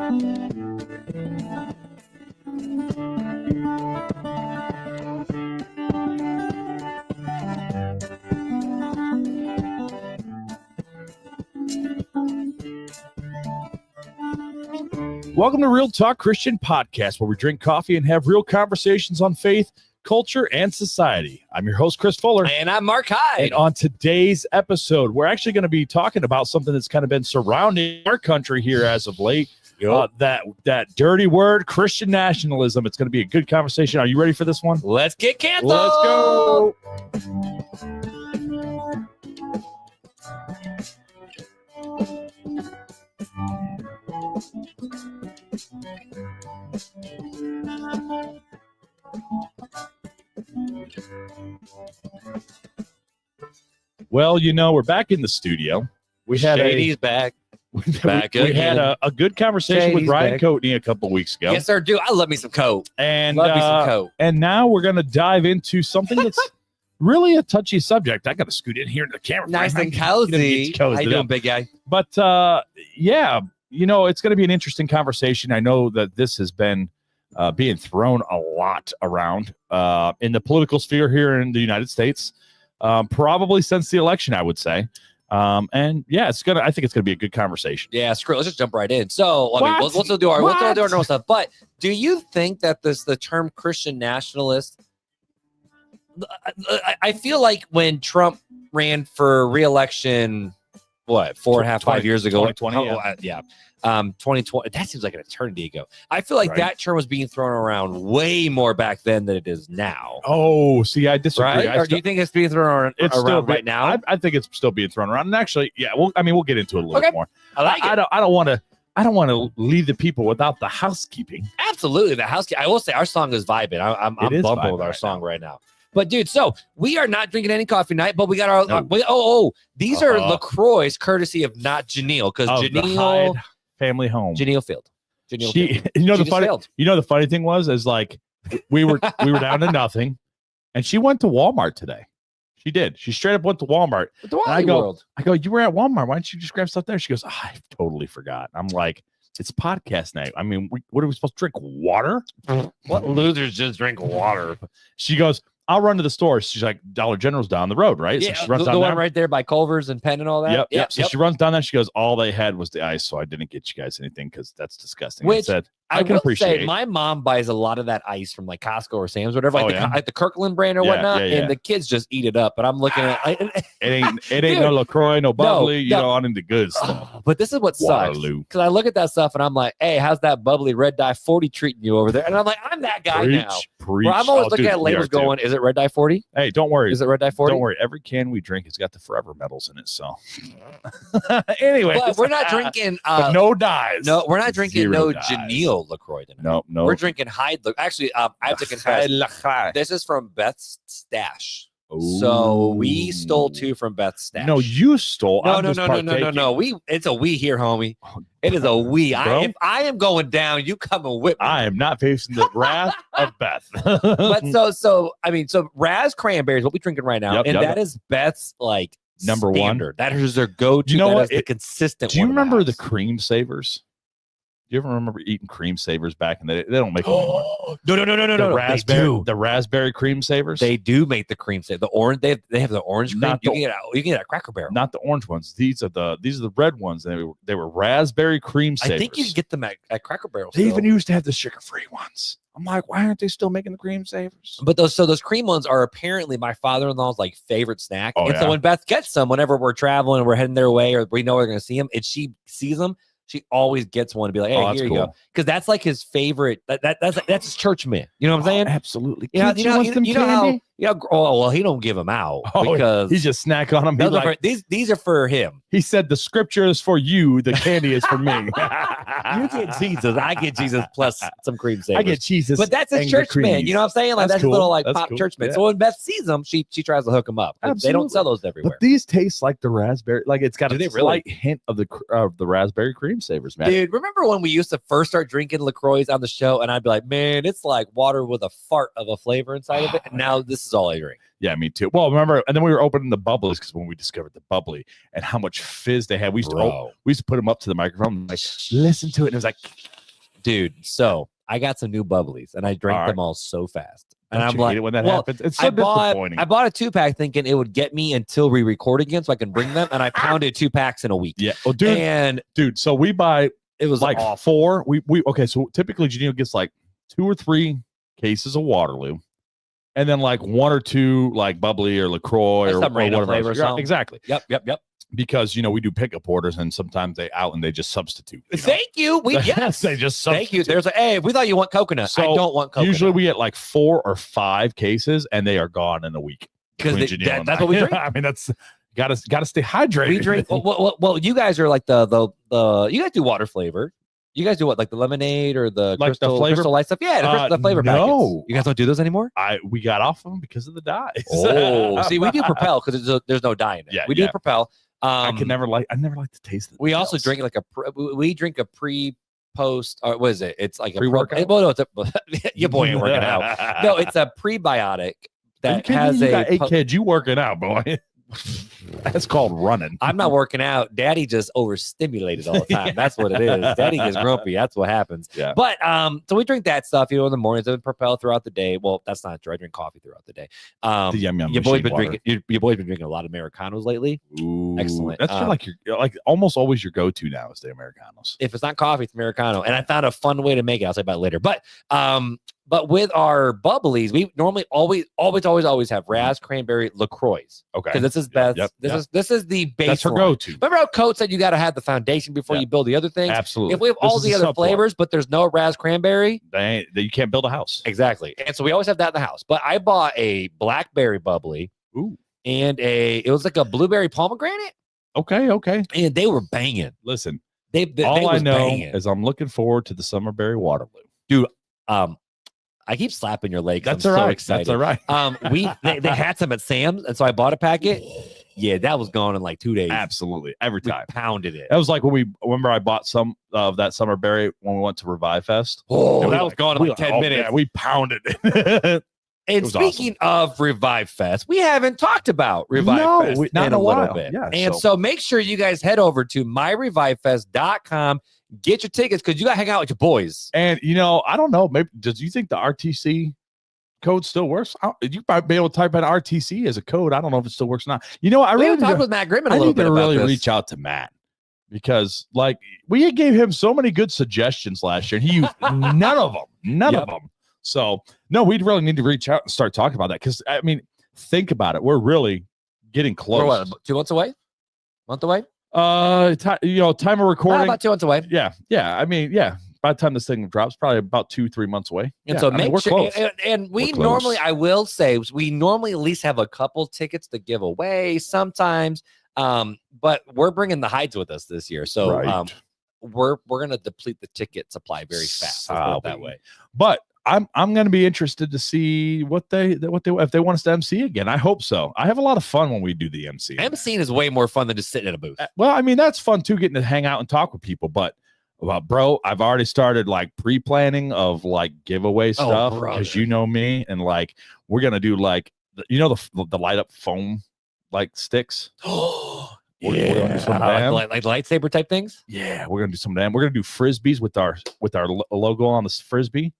Welcome to Real Talk Christian Podcast, where we drink coffee and have real conversations on faith, culture, and society. I'm your host, Chris Fuller. And I'm Marc Hyde. And on today's episode, we're actually going to be talking about something that's kind of been surrounding our country here as of late. That dirty word, Christian nationalism. It's going to be a good conversation. Are you ready for this one? Let's get canceled. Let's go. Well, you know, we're back in the studio. We had Gedy's back. We had a good conversation with Ryan Coatney a couple weeks ago. Yes, sir. Do I love me some Coat. And now we're going to dive into something that's really a touchy subject. I got to scoot in here to the camera. Nice and cozy. How you doing, big guy? But yeah, you know, it's going to be an interesting conversation. I know that this has been being thrown a lot around in the political sphere here in the United States, probably since the election, I would say. And yeah, I think it's gonna be a good conversation. Yeah, screw it. Let's just jump right in. So I mean, we'll do our normal stuff. But do you think that the term Christian nationalist? I feel like when Trump ran for re-election, 5 years ago, 2020, yeah. 2020, that seems like an eternity ago. I feel like that term was being thrown around way more back then than it is now. Oh, see, I disagree. Right? Or do you think it's being thrown around right now? I think it's still being thrown around. And actually, yeah, we'll get into it a little bit more. I like it. I don't want to leave the people without the housekeeping. Absolutely, the housekeeping. I will say our song is vibing. I'm bumping with our song right now. But dude, so we are not drinking any coffee tonight, but we got our these are LaCroix courtesy of not Janelle, because Janelle Hyde family home. Janelle failed. The funny thing is like we were down to nothing, and she went to Walmart today. She did. She straight up went to Walmart. I go, you were at Walmart. Why didn't you just grab stuff there? She goes, I totally forgot. I'm like, it's podcast night. I mean, what are we supposed to drink? Water? What losers just drink water? She goes, I'll run to the store. She's like, Dollar General's down the road, right? Yeah, so she runs the one right there by Culver's and Penn and all that. Yep. So she runs down there. She goes, all they had was the ice, so I didn't get you guys anything because that's disgusting. Which I can appreciate. My mom buys a lot of that ice from like Costco or Sam's, or whatever, like the Kirkland brand or whatnot, and the kids just eat it up. But I'm looking at it ain't dude, no LaCroix, no bubbly. You know, on into good stuff. But this is what sucks, because I look at that stuff and I'm like, hey, how's that bubbly red dye 40 treating you over there? And I'm like, I'm that guy now. Where I'm always looking at labels going, is it red dye 40? Hey, don't worry. Is it red dye 40? Don't worry. Every can we drink has got the forever metals in it. So anyway, but we're not drinking no dyes. No, we're not drinking Janelle LaCroix tonight. No. We're drinking Hyde. Actually, I have to confess, this is from Beth's stash. Ooh. So we stole two from Beth's stash. No, you stole. No. It's a we here, homie. It is a we. If I am going down, you come and whip me. I am not facing the wrath of Beth. But so Raz Cranberry is what we're drinking right now, that is Beth's like number standard. That is their go-to. You know what? The consistent. Do you remember the cream savers? Do you ever remember eating cream savers back in the day? They don't make them anymore. No. The raspberry cream savers. They do make the cream saver. The orange. They have the orange cream. You can get it at Cracker Barrel. Not the orange ones. These are the red ones. They were raspberry cream savers. I think you can get them at Cracker Barrel. They even used to have the sugar-free ones. I'm like, why aren't they still making the cream savers? But those cream ones are apparently my father-in-law's like favorite snack. So when Beth gets some, whenever we're traveling and we're heading their way, or we know we're going to see them, and she sees them, she always gets one to be like, hey, here you go. Because that's like his favorite. That's his church mint. You know what I'm saying? Absolutely. You know how he don't give them out because he's just snack on them. These are for him. He said the scripture is for you, the candy is for me. You get Jesus, I get Jesus plus some cream savers. I get Jesus, but that's his church mint. You know what I'm saying? Like that's cool. Little like pop cool. church mint. Yeah. So when Beth sees them, she tries to hook them up. They don't sell those everywhere. But these taste like the raspberry. Like it's got a slight hint of the raspberry cream savers, man. Dude, remember when we used to first start drinking LaCroix on the show, and I'd be like, man, it's like water with a fart of a flavor inside of it. And now this is all I drink. Yeah, me too. Well, remember, and then we were opening the bubblies because when we discovered the bubbly and how much fizz they had, we used to put them up to the microphone, like listen to it, and it was like, dude. So I got some new bubblies, and I drank them all so fast. And I'm like, when that happens, it's so disappointing. I bought a 2-pack thinking it would get me until we record again, so I can bring them. And I pounded 2 packs in a week. Yeah, well, dude. So we buy. It was like awful. 4. We okay. So typically, Janine gets like 2 or 3 cases of Waterloo, and then like 1 or 2 like bubbly or LaCroix or whatever flavor. Exactly. Yep. Because we do pickup orders, and sometimes they just substitute. Thank you. Yes, they just substitute. Thank you. There's hey, we thought you want coconut. So I don't want coconut. Usually we get like 4 or 5 cases, and they are gone in a week. Because that's what we drink. I mean, that's gotta stay hydrated. We drink. Well, you guys are like the you guys do water flavor. You guys do what, like the lemonade or the like crystal light stuff? Yeah, the flavor packets. No, you guys don't do those anymore. We got off of them because of the dyes. Oh, see, we do Propel because there's no dye in it. Yeah, we do Propel. I never like the taste of it. We also drink like we drink a pre-post, or what is it? It's like a pre-workout. Well, no, your boy ain't working out. No, it's a prebiotic that has you got 8 kids. You working out, boy? That's called running. I'm not working out. Daddy just overstimulated all the time. That's what it is. Daddy gets grumpy. That's what happens. Yeah. But so we drink that stuff, in the mornings and Propel throughout the day. Well, that's not true. I drink coffee throughout the day. The yum your boy's been drinking. Your boy's been drinking a lot of Americanos lately. Ooh, excellent. That's like almost always your go-to now is the Americanos. If it's not coffee, it's Americano. And I found a fun way to make it. I'll say about it later. But with our bubblies, we normally always have Raz, Cranberry, LaCroix. Okay. Because this is best. This is the base. That's her go-to. Remember how Coach said you got to have the foundation before you build the other things? Absolutely. If we have all the other flavors, but there's no Raz Cranberry, you can't build a house. Exactly. And so we always have that in the house. But I bought a blackberry bubbly. Ooh. And it was like a blueberry pomegranate. Okay. And they were banging. Listen, all I know banging. is I'm looking forward to the Summerberry Waterloo. Dude, I keep slapping your leg. That's I'm all so right. excited. That's all right. They had some at Sam's, and so I bought a packet. Yeah, that was gone in like 2 days. Absolutely, every time. We pounded it. That was like when I bought some of that Summerberry when we went to Revive Fest. Oh, that was gone in like 10 minutes. Yeah, we pounded it. And speaking of Revive Fest, we haven't talked about Revive Fest not in a little bit. Yeah, and so make sure you guys head over to myrevivefest.com. Get your tickets because you got to hang out with your boys. And, I don't know. Maybe do you think the RTC code still works? You might be able to type in RTC as a code. I don't know if it still works or not. I really talked with Matt Grimman a little bit about really this. reach out to Matt because, we gave him so many good suggestions last year, and he used none of them. So, no, we'd really need to reach out and start talking about that because, think about it. We're really getting close. We're what, 2 months away? Month away? Time of recording. About 2 months away. Yeah. By the time this thing drops, probably about 2-3 months away. And so make sure. Close. And we normally, I will say, we normally at least have a couple tickets to give away sometimes. But we're bringing the Hydes with us this year, so we're going to deplete the ticket supply very fast. Let's put it that way. But I'm going to be interested to see what they if they want us to MC again. I hope so. I have a lot of fun when we do the MC. MCing is way more fun than just sitting in a booth. Well, that's fun too, getting to hang out and talk with people. But bro, I've already started pre-planning of giveaway stuff because you know me, and we're gonna do the light up foam sticks. Oh. We're gonna do some of them. Like lightsaber type things. Yeah, we're gonna do some of them. We're gonna do frisbees with our logo on the frisbee.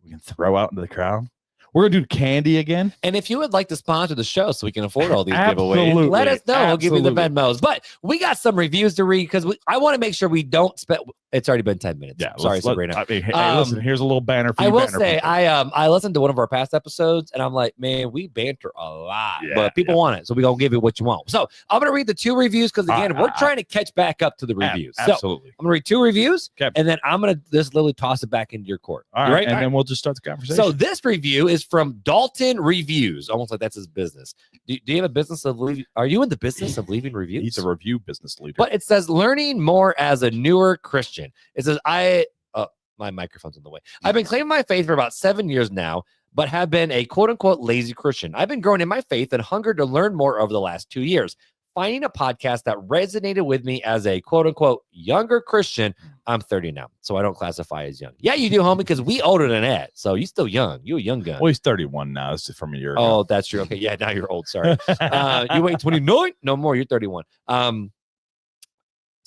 We can throw out into the crowd. We're gonna do candy again. And if you would like to sponsor the show so we can afford all these giveaways, let us know. We'll give you the Venmos. But we got some reviews to read because I want to make sure we don't spend. It's already been 10 minutes. Yeah, sorry, Sabrina. Hey, listen. Here's a little banner for you. I will say, I listened to one of our past episodes, and I'm like, man, we banter a lot, but people want it, so we gonna give you what you want. So I'm gonna read the 2 reviews because again, we're trying to catch back up to the reviews. Absolutely. So I'm gonna read 2 reviews, and then I'm gonna just literally toss it back into your court. All right, and then we'll just start the conversation. So this review is from Dalton Reviews, almost like that's his business. Do you have a business of leaving? Are you in the business of leaving reviews? He's a review business leader. But it says learning more as a newer Christian. It says my microphone's in the way. I've been claiming my faith for about 7 years now, but have been a quote unquote lazy Christian. I've been growing in my faith and hungered to learn more over the last 2 years. Finding a podcast that resonated with me as a quote unquote younger Christian. I'm 30 now, so I don't classify as young. Yeah, you do, homie, because we older than that. So you still young. You a young gun. Well, he's 31 now. This is from a year ago. Oh, that's true. Okay, yeah, now you're old. Sorry. You wait 29? No more. You're 31.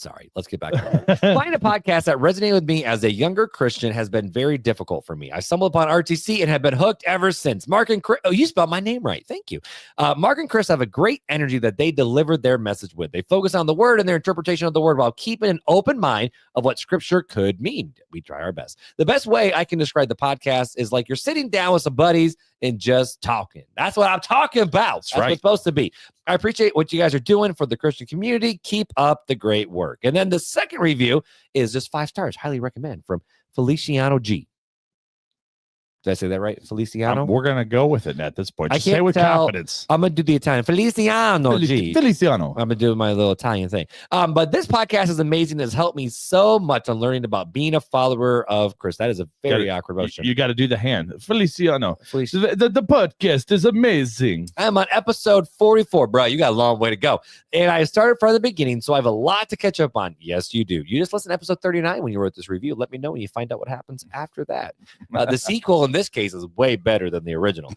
Sorry, let's get back to it. Find a podcast that resonated with me as a younger Christian has been very difficult for me. I stumbled upon RTC and have been hooked ever since. Marc and Chris, oh, you spelled my name right. Thank you. Marc and Chris have a great energy that they delivered their message with. They focus on the word and their interpretation of the word while keeping an open mind of what scripture could mean. We try our best. The best way I can describe the podcast is like you're sitting down with some buddies and just talking. That's what I'm talking about. That's right. What it's supposed to be. I appreciate what you guys are doing for the Christian community. Keep up the great work. And then the second review is just 5 stars. Highly recommend from Feliciano G. Did I say that right? Feliciano? We're going to go with it at this point. Just say with confidence. I'm going to do the Italian. Feliciano G. Feliciano. I'm going to do my little Italian thing. But this podcast is amazing. It's helped me so much on learning about being a follower of Christ. That is a very awkward motion. You got to do the hand. Feliciano. The podcast is amazing. I'm on episode 44. Bro, you got a long way to go. And I started from the beginning, so I have a lot to catch up on. Yes, you do. You just listened to episode 39 when you wrote this review. Let me know when you find out what happens after that. The sequel in this case is way better than the original.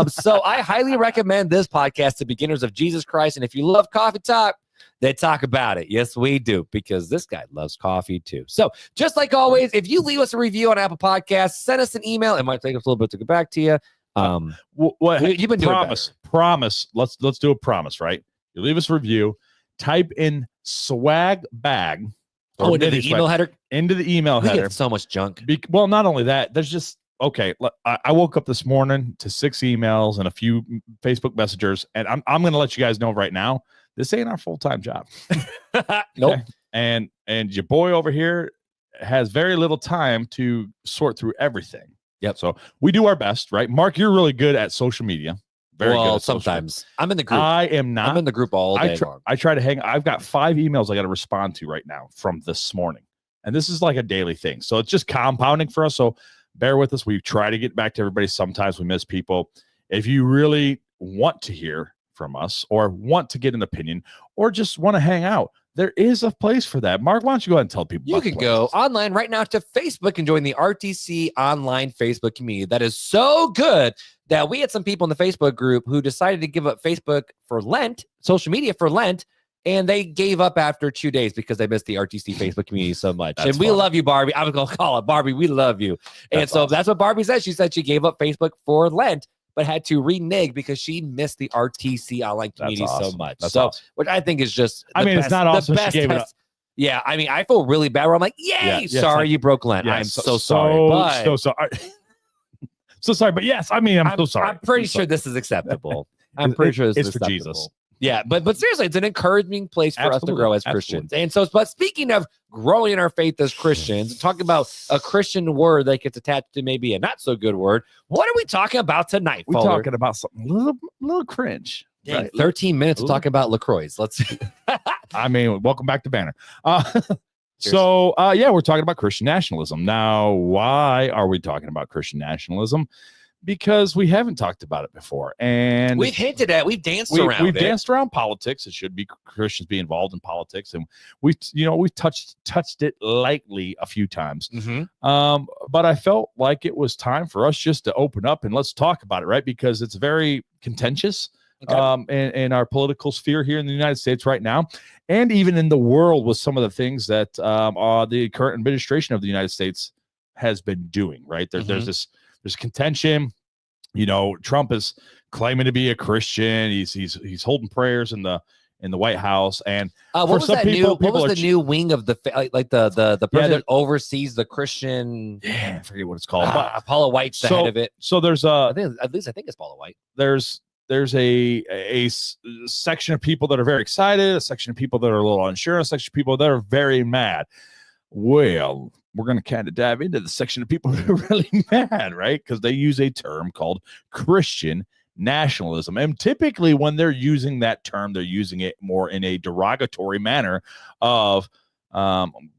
So I highly recommend this podcast to beginners of Jesus Christ. And if you love coffee talk, they talk about it. Yes, we do, because this guy loves coffee too. So just like always, if you leave us a review on Apple Podcasts, send us an email. It might take us a little bit to get back to you. You've been doing promise. Let's do a promise, right? You leave us a review, type in swag bag. Into the email header? Into the email header. Get so much junk. Well, not only that, there's just, okay, I woke up this morning to 6 emails and a few Facebook messengers, and I'm going to let you guys know right now, this ain't our full-time job. Nope. Okay? And your boy over here has very little time to sort through everything. Yep. So we do our best, right? Marc, you're really good at social media. Very good. Sometimes I'm in the group. I am not. I'm in the group all day long. I try to hang. I've got 5 emails I got to respond to right now from this morning, and this is like a daily thing. So it's just compounding for us. So bear with us. We try to get back to everybody. Sometimes we miss people. If you really want to hear from us or want to get an opinion or just want to hang out, there is a place for that. Marc, why don't you go ahead and tell people? You can go online right now to Facebook and join the RTC online Facebook community. That is so good that we had some people in the Facebook group who decided to give up Facebook for Lent, social media for Lent, and they gave up after 2 days because they missed the RTC Facebook community so much. And we love you, Barbie. I was going to call it Barbie. We love you. And so that's what Barbie said. She said she gave up Facebook for Lent, but had to renege because she missed the RTC online community so much. Which I think is just, it's not awesome. She gave it up. Yeah, I mean, I feel really bad where I'm like, yay, sorry you broke Lent. I'm so sorry. But so sorry. So sorry, but yes, I'm so sorry. I'm pretty sure this is acceptable. I'm pretty sure this is for Jesus. Yeah, but seriously, it's an encouraging place for us to grow as Christians. And so, but speaking of growing in our faith as Christians, talking about a Christian word that gets attached to maybe a not so good word, what are we talking about tonight? We're talking about something a little cringe. Dang, right? 13 minutes talking about LaCroix. Let's. Welcome back to Banner. We're talking about Christian nationalism. Now, why are we talking about Christian nationalism? Because we haven't talked about it before. And we've hinted at, we've danced around We've danced around politics. It should be Christians be involved in politics. And we've touched it lightly a few times. Mm-hmm. But I felt like it was time for us just to open up and let's talk about it, right? Because it's very contentious. Okay. In our political sphere here in the United States right now, and even in the world with some of the things that the current administration of the United States has been doing, right? There's contention. Trump is claiming to be a Christian. He's holding prayers in the White House. And what was the new wing of the the person that oversees the Christian? Yeah, I forget what it's called. Paula White's the head of it. So there's I think it's Paula White. There's a section of people that are very excited, a section of people that are a little unsure, a section of people that are very mad. Well, we're going to kind of dive into the section of people that are really mad, right? Because they use a term called Christian nationalism. And typically when they're using that term, they're using it more in a derogatory manner of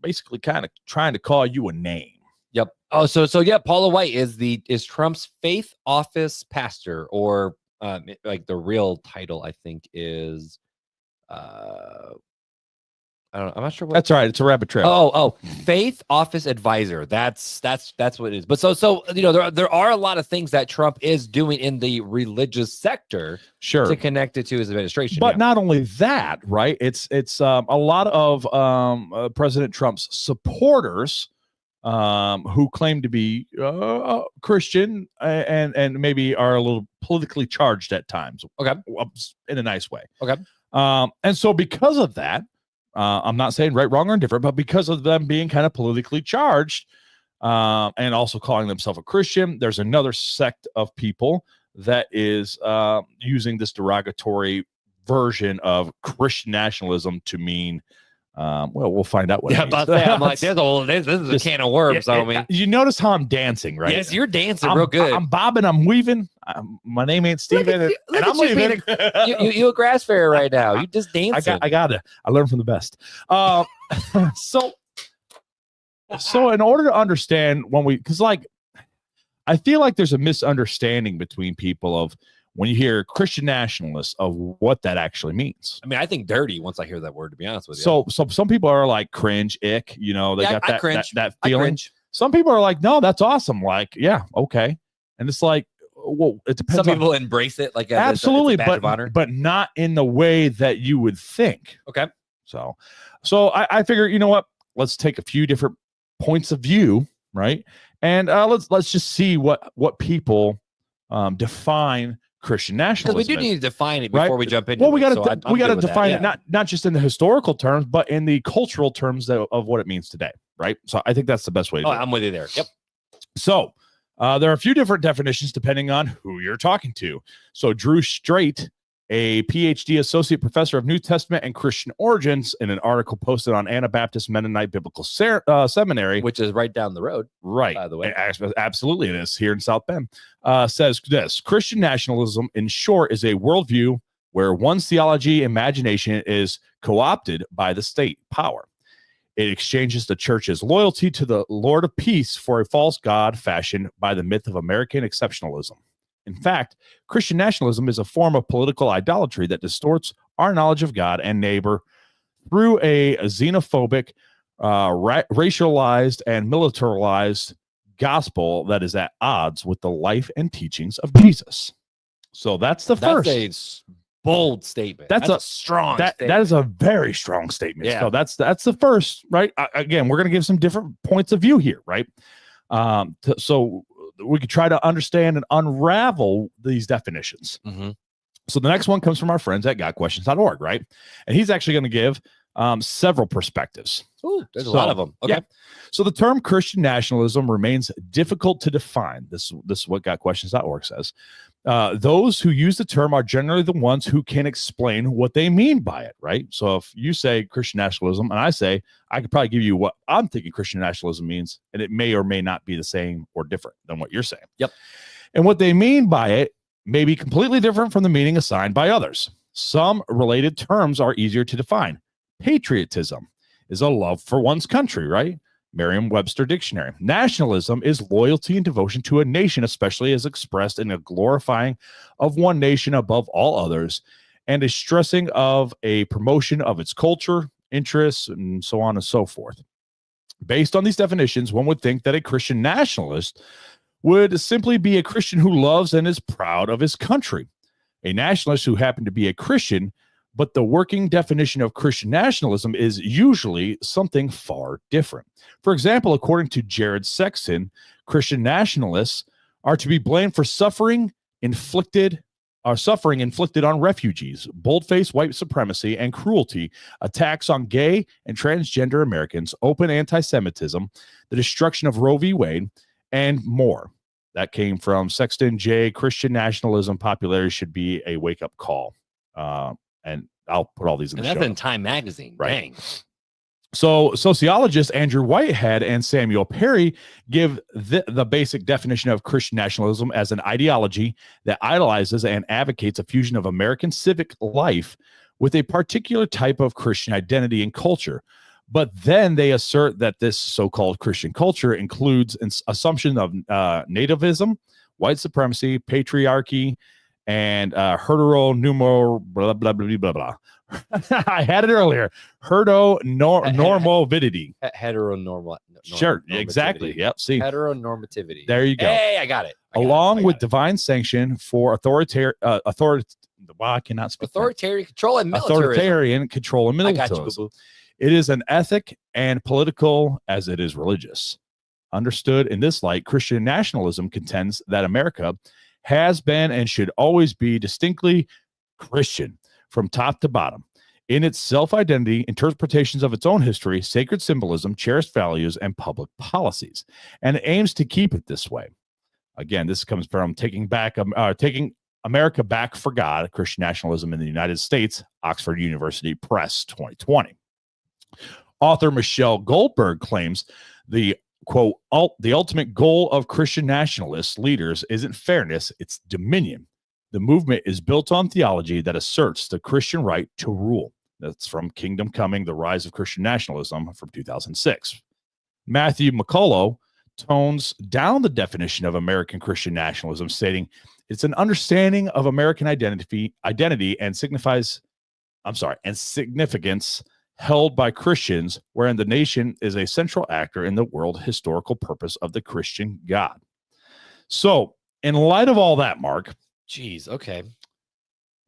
basically kind of trying to call you a name. Yep. Oh, so yeah, Paula White is Trump's faith office pastor, or like the real title, I think, is I'm not sure what. That's right. It's a rabbit trail. Oh, faith office advisor. That's what it is. But so there are a lot of things that Trump is doing in the religious sector, sure, to connect it to his administration. But not only that, right? It's a lot of President Trump's supporters who claim to be Christian and maybe are a little politically charged at times. Okay, in a nice way. Okay, and so because of that. I'm not saying right, wrong, or indifferent, but because of them being kind of politically charged and also calling themselves a Christian, there's another sect of people that is using this derogatory version of Christian nationalism to mean, well, we'll find out what it means. About that. I'm like, this is a can of worms. You notice how I'm dancing, right? Yes, you're dancing real good. I'm bobbing, I'm weaving. My name ain't Steven, and I'm leaving. You a grass fairy right now. You just dancing. I learned from the best. So in order to understand because I feel like there's a misunderstanding between people of when you hear Christian nationalists of what that actually means. I mean, I think dirty once I hear that word, to be honest with you. So some people are like cringe, ick, they got that feeling. Some people are like, no, that's awesome. Like, yeah, okay. And it's like, well, it depends. Some people embrace it like absolutely, it's a badge of honor. But not in the way that you would think. Okay. So I figure, you know what? Let's take a few different points of view, right? And let's just see what people define Christian nationalism. Because we do need to define it before we jump into it. Well, we got to define it not just in the historical terms, but in the cultural terms of what it means today, right? So I think that's the best way to do it. I'm with you there. Yep. So there are a few different definitions depending on who you're talking to. So Drew Strait, a PhD associate professor of New Testament and Christian origins, in an article posted on Anabaptist Mennonite Biblical Seminary, which is right down the road, right? By the way, absolutely, it is here in South Bend. Says this: Christian nationalism, in short, is a worldview where one's theology, imagination is co-opted by the state power. It exchanges the church's loyalty to the Lord of Peace for a false god fashioned by the myth of American exceptionalism. In fact, Christian nationalism is a form of political idolatry that distorts our knowledge of God and neighbor through a xenophobic, racialized, and militarized gospel that is at odds with the life and teachings of Jesus. So that's the first. That's a bold statement. That's a strong statement. That is a very strong statement. Yeah. So that's the first, right? Again, we're going to give some different points of view here, right? So we could try to understand and unravel these definitions. Mm-hmm. So the next one comes from our friends at gotquestions.org, right? And he's actually going to give several perspectives. Ooh, there's a lot of them. Okay. Yeah. So the term Christian nationalism remains difficult to define. This is what gotquestions.org says. Those who use the term are generally the ones who can explain what they mean by it, right? So if you say Christian nationalism and I say, I could probably give you what I'm thinking Christian nationalism means, and it may or may not be the same or different than what you're saying. Yep. And what they mean by it may be completely different from the meaning assigned by others. Some related terms are easier to define. Patriotism is a love for one's country, right? Merriam-Webster Dictionary. Nationalism is loyalty and devotion to a nation, especially as expressed in a glorifying of one nation above all others, and a stressing of a promotion of its culture, interests, and so on and so forth. Based on these definitions, one would think that a Christian nationalist would simply be a Christian who loves and is proud of his country. A nationalist who happened to be a Christian, but the working definition of Christian nationalism is usually something far different. For example, according to Jared Sexton, Christian nationalists are to be blamed for suffering inflicted on refugees, bold-faced white supremacy and cruelty, attacks on gay and transgender Americans, open anti-Semitism, the destruction of Roe v. Wade, and more. That came from Sexton J. Christian nationalism popularity should be a wake-up call. And I'll put all these in the show. That's in Time Magazine. Right. Dang. So sociologists Andrew Whitehead and Samuel Perry give the basic definition of Christian nationalism as an ideology that idolizes and advocates a fusion of American civic life with a particular type of Christian identity and culture. But then they assert that this so-called Christian culture includes an assumption of nativism, white supremacy, patriarchy, and heteronumer blah blah blah blah blah. I had it earlier. Heteronormativity. Heteronormal. Sure, exactly. Yep. See, heteronormativity. There you go. Hey, I got it. Along with divine sanction for authoritarian. Wow, I cannot speak. Authoritarian control and militarism. Authoritarian control and militarism. I got you, boo-boo. It is an ethic and political as it is religious. Understood in this light, Christian nationalism contends that America has been and should always be distinctly Christian from top to bottom. In its self-identity, interpretations of its own history, sacred symbolism, cherished values, and public policies, and it aims to keep it this way. Again, this comes from taking America Back for God, Christian Nationalism in the United States, Oxford University Press, 2020. Author Michelle Goldberg claims the, quote, the ultimate goal of Christian nationalist leaders isn't fairness, it's dominion. The movement is built on theology that asserts the Christian right to rule. That's from Kingdom Coming, The Rise of Christian Nationalism from 2006. Matthew McCullough tones down the definition of American Christian nationalism, stating it's an understanding of American identity and significance held by Christians, wherein the nation is a central actor in the world historical purpose of the Christian God. So, in light of all that, Mark, okay,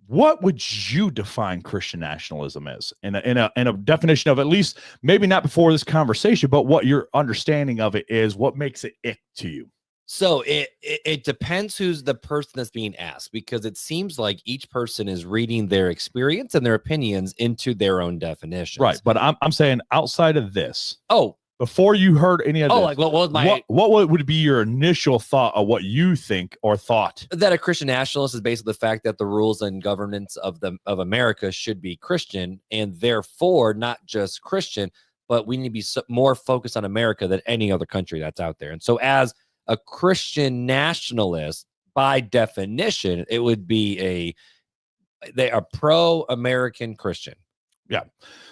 what would you define Christian nationalism as in a definition of, at least maybe not before this conversation, but what your understanding of it is? What makes it ick to you? So it depends who's the person that's being asked, because it seems like each person is reading their experience and their opinions into their own definitions. Right, but I'm saying outside of this. Oh, before you heard any of this, like what was my what would be your initial thought of what you think or thought? That a Christian nationalist is basically the fact that the rules and governance of America should be Christian, and therefore not just Christian, but we need to be more focused on America than any other country that's out there. And so as a Christian nationalist, by definition, it would be they are pro-American Christian. Yeah.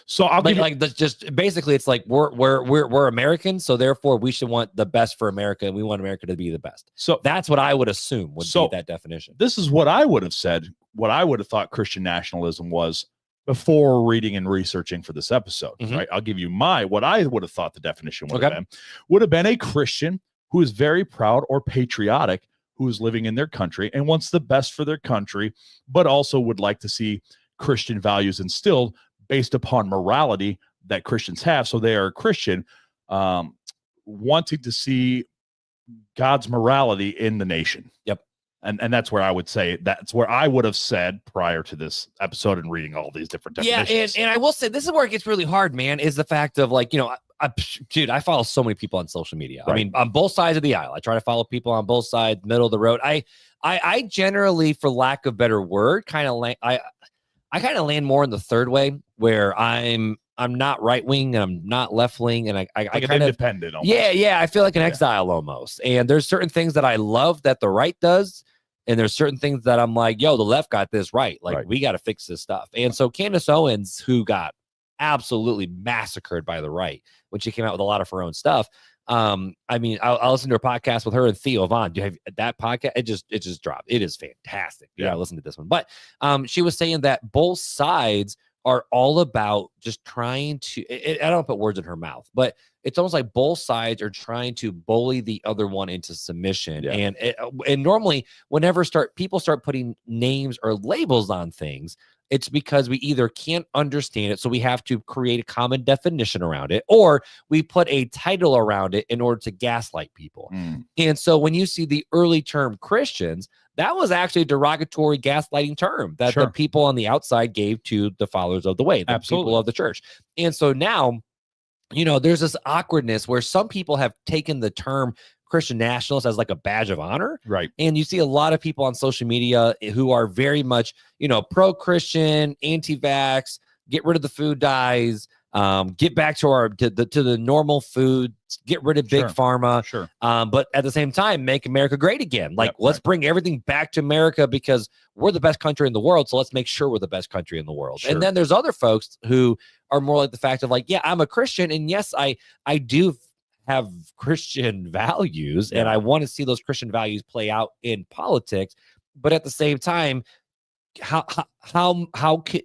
So I'll give you, just basically it's like we're Americans, so therefore we should want the best for America, and we want America to be the best. So that's what I would assume would be that definition. This is what I would have said, what I would have thought Christian nationalism was before reading and researching for this episode. Right. I'll give you what I would have thought the definition would have been a Christian who is very proud or patriotic, who is living in their country and wants the best for their country, but also would like to see Christian values instilled based upon morality that Christians have. So they are a Christian, wanting to see God's morality in the nation. Yep. And that's where I would say, that's where I would have said prior to this episode and reading all these different definitions. Yeah, and I will say, this is where it gets really hard, man, is the fact of like, I follow so many people on social media. Right. I mean, on both sides of the aisle. I try to follow people on both sides, middle of the road. I generally, for lack of better word, kind of I kind of land more in the third way, where I'm not right wing and I'm not left wing, and I kind of independent. Almost. Yeah. I feel like an exile almost. And there's certain things that I love that the right does, and there's certain things that I'm like, yo, the left got this right. Like we got to fix this stuff. And so Candace Owens, who got absolutely massacred by the right when she came out with a lot of her own stuff. I mean, I'll listen to her podcast with her and Theo Vaughn. Do you have that podcast? It just dropped. It is fantastic. Yeah, I listened to this one. But she was saying that both sides are all about just trying to, I don't put words in her mouth, but it's almost like both sides are trying to bully the other one into submission. Yeah. And normally whenever people start putting names or labels on things, it's because we either can't understand it, so we have to create a common definition around it, or we put a title around it in order to gaslight people. And so when you see the early term Christians, that was actually a derogatory gaslighting term that the people on the outside gave to the followers of the way, the people of the church. And so now, there's this awkwardness where some people have taken the term Christian nationalist as like a badge of honor. Right. And you see a lot of people on social media who are very much, pro-Christian, anti-vax, get rid of the food dyes, get back to the normal food, get rid of big pharma. Sure. But at the same time, make America great again. Like, let's bring everything back to America because we're the best country in the world. So let's make sure we're the best country in the world. Sure. And then there's other folks who are more like the fact of like, yeah, I'm a Christian. And yes, I do have Christian values, and I want to see those Christian values play out in politics. But at the same time, how can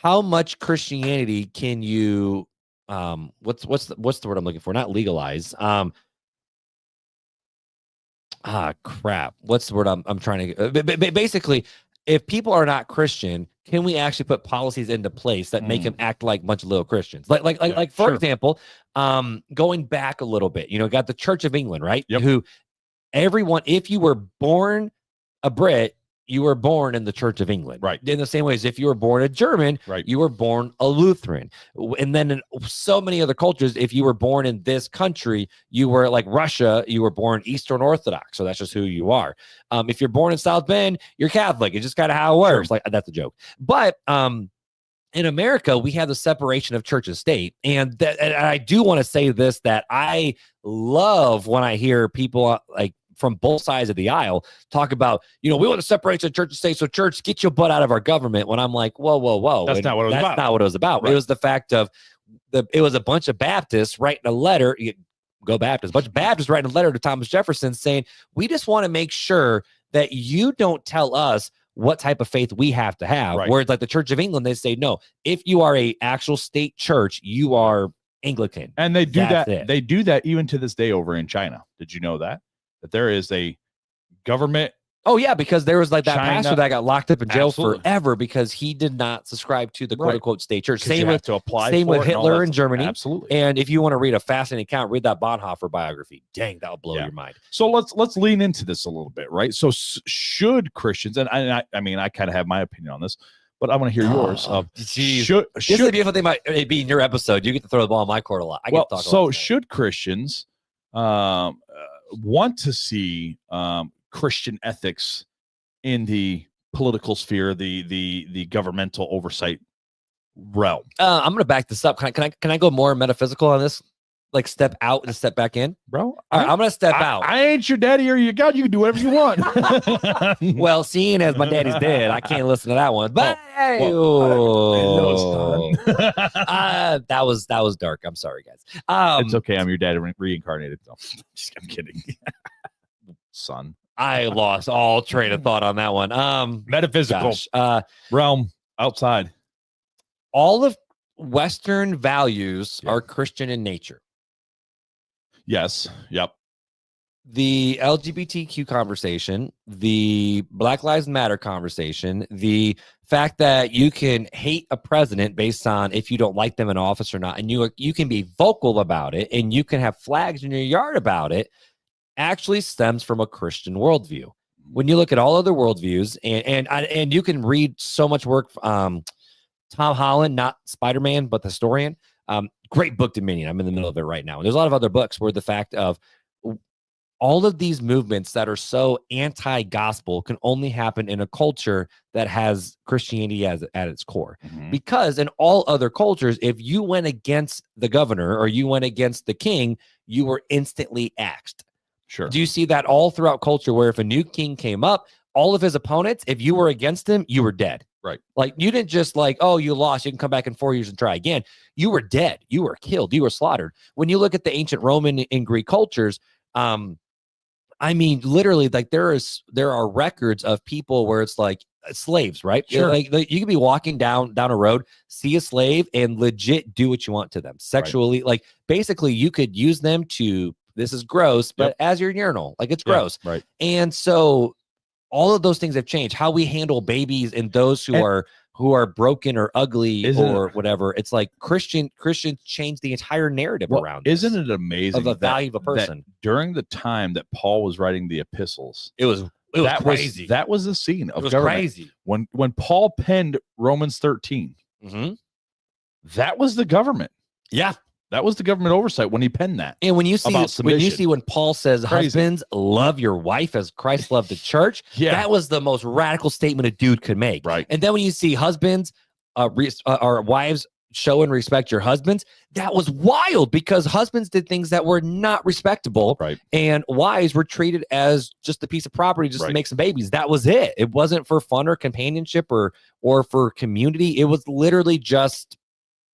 how much Christianity can you what's the word I'm looking for? Not legalize. Crap. What's the word I'm trying to basically, if people are not Christian, can we actually put policies into place that make them act like a bunch of little Christians? Like for example, going back a little bit, got the Church of England, right? Yep. Who everyone, if you were born a Brit, you were born in the Church of England. Right. In the same way as if you were born a German, right, you were born a Lutheran. And then in so many other cultures, if you were born in this country, you were like Russia, you were born Eastern Orthodox. So that's just who you are. If you're born in South Bend, you're Catholic. It's just kind of how it works. Sure. Like, that's a joke. But in America, we have the separation of church and state. And I do want to say this, that I love when I hear people like from both sides of the aisle talk about, we want to separate the church and state. So church, get your butt out of our government. When I'm like, whoa. That's not what it was about. That's not what it was about. Right. It was the fact of it was a bunch of Baptists writing a letter. Go Baptists. A bunch of Baptists writing a letter to Thomas Jefferson saying, we just want to make sure that you don't tell us what type of faith we have to have. Right. Whereas like the Church of England, they say, no, if you are a actual state church, you are Anglican. And they do that. They do that even to this day over in China. Did you know that there is a government? Oh yeah, because there was like that pastor that got locked up in jail forever because he did not subscribe to the quote unquote state church. Same with Hitler in Germany. Absolutely. And if you want to read a fascinating account, read that Bonhoeffer biography. Dang, that'll blow your mind. So let's lean into this a little bit, right? So should Christians, and I mean I kind of have my opinion on this, but I want to hear yours. Should this is the beautiful thing about it being your episode. You get to throw the ball in my court a lot. I get to talk a lot. Should Christians want to see Christian ethics in the political sphere, the governmental oversight realm? I'm gonna back this up. Can I go more metaphysical on this? Like step out and step back in, bro. All right, I'm gonna step out. I ain't your daddy or your God. You can do whatever you want. Well, seeing as my daddy's dead, I can't listen to that one. But that was dark. I'm sorry, guys. It's okay. I'm your dad reincarnated. No, I'm kidding. Son, I lost all train of thought on that one. Metaphysical realm outside. All of Western values are Christian in nature. Yes. Yep. The LGBTQ conversation, the Black Lives Matter conversation, the fact that you can hate a president based on if you don't like them in office or not, and you can be vocal about it, and you can have flags in your yard about it, actually stems from a Christian worldview. When you look at all other worldviews, and you can read so much work, Tom Holland, not Spider-Man, but the historian, great book, Dominion. I'm in the middle of it right now. And there's a lot of other books where the fact of all of these movements that are so anti-gospel can only happen in a culture that has Christianity at its core. Mm-hmm. Because in all other cultures, if you went against the governor or you went against the king, you were instantly axed. Sure. Do you see that all throughout culture where if a new king came up, all of his opponents, if you were against him, you were dead. Right. Like you didn't just like, oh, you lost, you can come back in 4 years and try again. You were dead. You were killed. You were slaughtered. When you look at the ancient Roman and Greek cultures, I mean, literally, like there are records of people where it's like slaves, right? Sure. Like you could be walking down a road, see a slave, and legit do what you want to them sexually. Right. Like basically, you could use them to. This is gross, but as your urinal, like it's gross, right? And so all of those things have changed. How we handle babies and those who are broken or ugly or whatever. It's like Christians changed the entire narrative around. Isn't it amazing of the value of a person? During the time that Paul was writing the epistles, it was crazy. That was the scene of government. Crazy. When Paul penned Romans 13, that was the government. Yeah. That was the government oversight when he penned that. And when you see when Paul says, husbands, love your wife as Christ loved the church, that was the most radical statement a dude could make. Right. And then when you see husbands, or wives, show and respect your husbands, that was wild because husbands did things that were not respectable. Right. And wives were treated as just a piece of property just to make some babies. That was it. It wasn't for fun or companionship or for community. It was literally just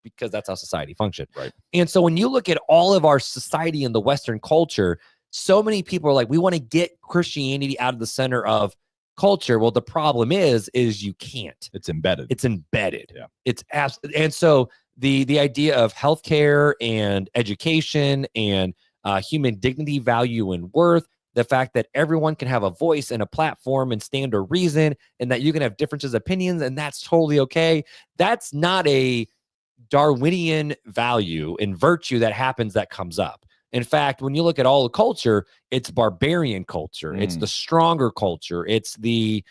because that's how society functioned. Right. And so when you look at all of our society in the Western culture, so many people are like, we want to get Christianity out of the center of culture. Well, the problem is you can't. It's embedded. Yeah. And so the idea of healthcare and education and human dignity, value, and worth, the fact that everyone can have a voice and a platform and stand to reason, and that you can have differences of opinions, and that's totally okay. That's not a Darwinian value and virtue that comes up. In fact, when you look at all the culture, it's barbarian culture. It's the stronger culture. It's the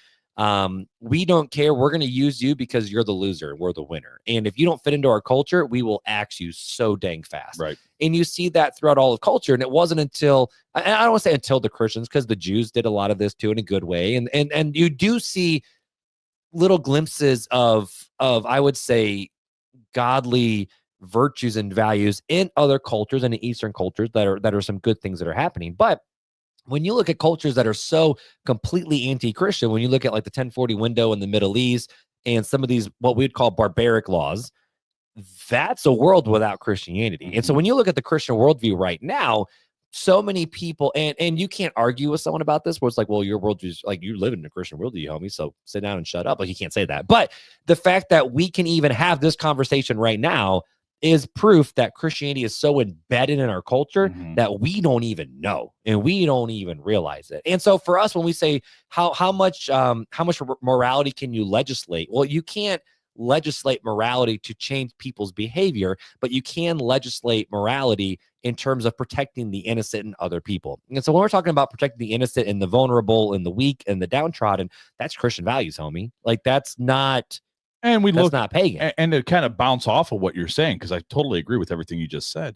we don't care. We're going to use you because you're the loser. We're the winner. And if you don't fit into our culture, we will axe you so dang fast. Right. And you see that throughout all of culture. And it wasn't until, I don't want to say until the Christians, because the Jews did a lot of this too in a good way. And you do see little glimpses of I would say, godly virtues and values in other cultures and in Eastern cultures that are some good things that are happening. But when you look at cultures that are so completely anti-Christian, when you look at like the 1040 window in the Middle East and some of these what we'd call barbaric laws, that's a world without Christianity. And so when you look at the Christian worldview right now, so many people, and you can't argue with someone about this, where it's like, well, your worldview is like, you live in a Christian worldview, homie, so sit down and shut up. Like, you can't say that. But the fact that we can even have this conversation right now is proof that Christianity is so embedded in our culture that we don't even know and we don't even realize it. And so for us, when we say how much morality can you legislate? Well, you can't legislate morality to change people's behavior, but you can legislate morality in terms of protecting the innocent and other people. And so when we're talking about protecting the innocent and the vulnerable and the weak and the downtrodden, that's Christian values, homie. Like, that's not. And that's not pagan. And to kind of bounce off of what you're saying, because I totally agree with everything you just said.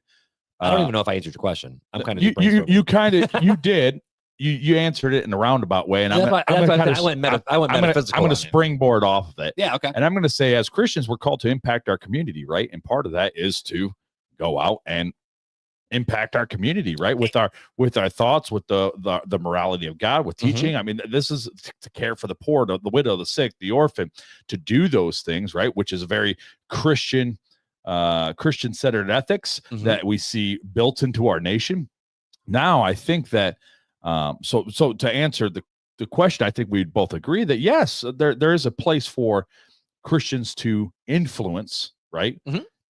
I don't even know if I answered your question. I'm kind of you did. You answered it in a roundabout way, and I went metaphysical. I'm going to springboard off of it. Yeah, okay. And I'm going to say, as Christians, we're called to impact our community, right? And part of that is to go out and impact our community, right? With our thoughts, with the morality of God, with teaching. I mean, this is to care for the poor, the widow, the sick, the orphan, to do those things, right? Which is a very Christian centered ethics that we see built into our nation. Now, I think that so to answer the question, I think we'd both agree that yes, there is a place for Christians to influence, right?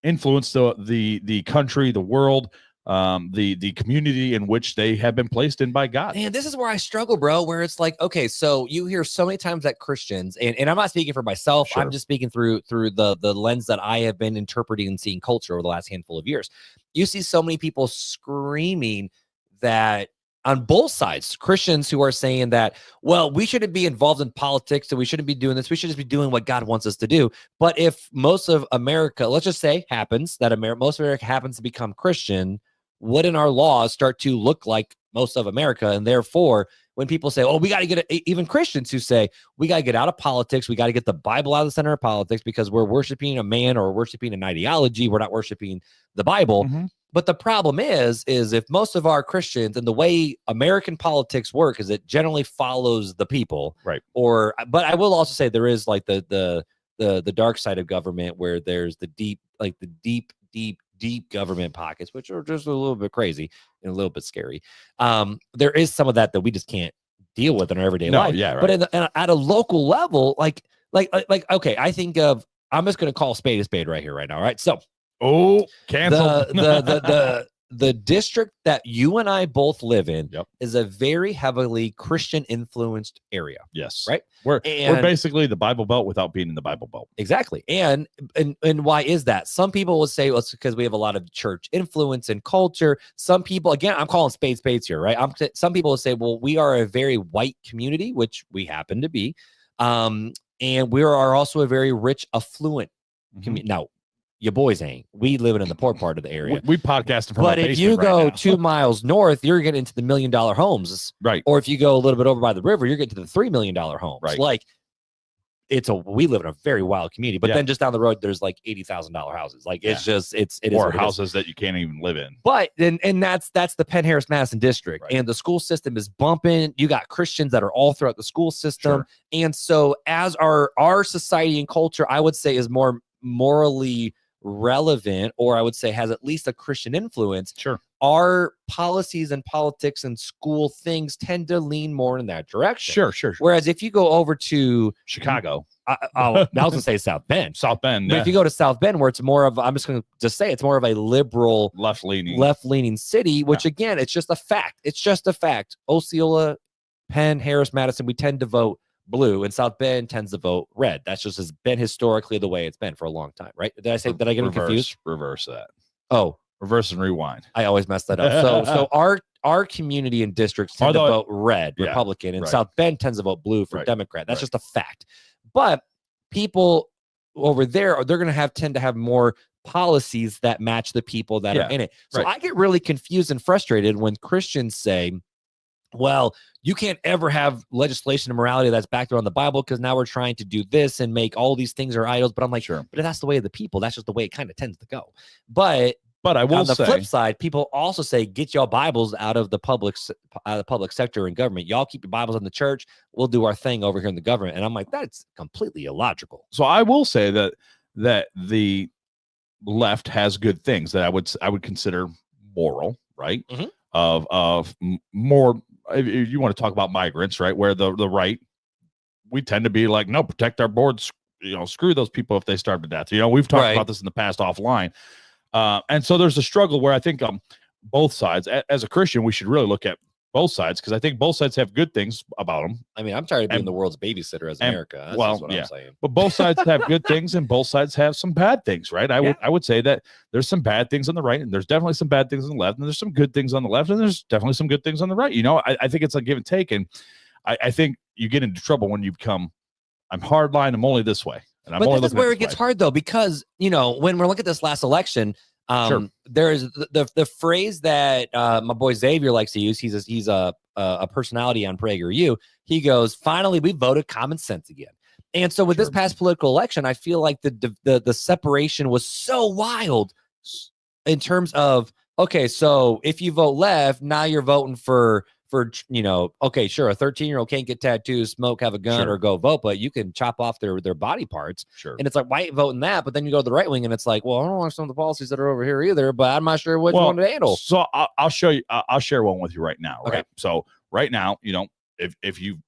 Influence the country, the world, the community in which they have been placed in by God. And this is where I struggle, bro, where it's like, okay, so you hear so many times that Christians, and I'm not speaking for myself, sure. I'm just speaking through the lens that I have been interpreting and seeing culture over the last handful of years. You see so many people screaming that on both sides, Christians who are saying that, well, we shouldn't be involved in politics, and we shouldn't be doing this. We should just be doing what God wants us to do. But if most of America, let's just say happens that most of America happens to become Christian, wouldn't our laws start to look like most of America? And therefore, when people say, oh, we got to get even Christians who say, we got to get out of politics, we got to get the Bible out of the center of politics because we're worshiping a man or worshiping an ideology, we're not worshiping the Bible. But the problem is if most of our Christians, and the way American politics work is it generally follows the people, right? But I will also say there is like the dark side of government, where there's the deep government pockets, which are just a little bit crazy and a little bit scary. There is some of that we just can't deal with in our everyday life. Yeah, right. But at a local level, like okay, I think of, I'm just going to call a spade right here, right now. Right. So, cancel the district that you and I both live in is a very heavily Christian influenced area. Yes. Right. We're basically the Bible Belt without being in the Bible Belt. Exactly. And why is that? Some people will say, well, it's because we have a lot of church influence and culture. Some people, again, I'm calling spades here, right? Some people will say, well, we are a very white community, which we happen to be. And we are also a very rich, affluent community. Now, your boys ain't. We living in the poor part of the area. We podcasting from. But if you go 2 miles north, you're getting into the $1 million homes, right? Or if you go a little bit over by the river, you're getting to the $3 million homes, right? Like, we live in a very wild community. But then just down the road, there's like $80,000 houses. Like it's just it or houses that you can't even live in. But and that's the Penn Harris Madison district, right. And the school system is bumping. You got Christians that are all throughout the school system, and so as our society and culture, I would say, is more morally relevant, or I would say has at least a Christian influence, sure, our policies and politics and school things tend to lean more in that direction. Sure. Whereas if you go over to Chicago, I was going to say South Bend. But if you go to South Bend, where it's more of, I'm just going to just say it's more of a liberal, left-leaning city, which again, it's just a fact. It's just a fact. Osceola, Penn, Harris, Madison, we tend to vote blue, and South Bend tends to vote red. That's just has been historically the way it's been for a long time, right? Did I get confused? Reverse that. Oh, reverse and rewind. I always mess that up. So our community and districts tend to vote red, Republican, and South Bend tends to vote blue for Democrat. That's just a fact. But people over there, they're going to tend to have more policies that match the people that are in it. So I get really confused and frustrated when Christians say, well, you can't ever have legislation and morality that's backed around the Bible because now we're trying to do this and make all these things are idols. But I'm like, but that's the way of the people. That's just the way it kind of tends to go. But I will say, on the flip side, people also say, get your Bibles out of the public sector and government. Y'all keep your Bibles in the church. We'll do our thing over here in the government. And I'm like, that's completely illogical. So I will say that the left has good things that I would consider moral, right? Mm-hmm. Of more, if you want to talk about migrants, right? Where the right, we tend to be like, no, protect our boards, screw those people if they starve to death. We've talked about this in the past offline. And so there's a struggle where I think both sides, as a Christian, we should really look at both sides, because I think both sides have good things about them. I mean, I'm tired of being the world's babysitter as America. That's what I'm saying. But both sides have good things and both sides have some bad things, right? I would say that there's some bad things on the right, and there's definitely some bad things on the left, and there's some good things on the left, and there's definitely some good things on the right. I think it's a give and take, and I think you get into trouble when you become, I'm hardline, I'm only this way. But that's where it gets hard, though, because, when we're looking at this last election, there's the phrase that my boy Xavier likes to use. He's a personality on PragerU. He goes, finally, we voted common sense again. And so with this past political election, I feel like the separation was so wild in terms of, okay, so if you vote left, now you're voting for okay, sure, a 13-year-old can't get tattoos, smoke, have a gun, or go vote, but you can chop off their body parts. And it's like, why ain't voting that? But then you go to the right wing, and it's like, well, I don't want some of the policies that are over here either, but I'm not sure which one to handle. So I'll show you. I'll share one with you right now. Right. Okay. So right now, if you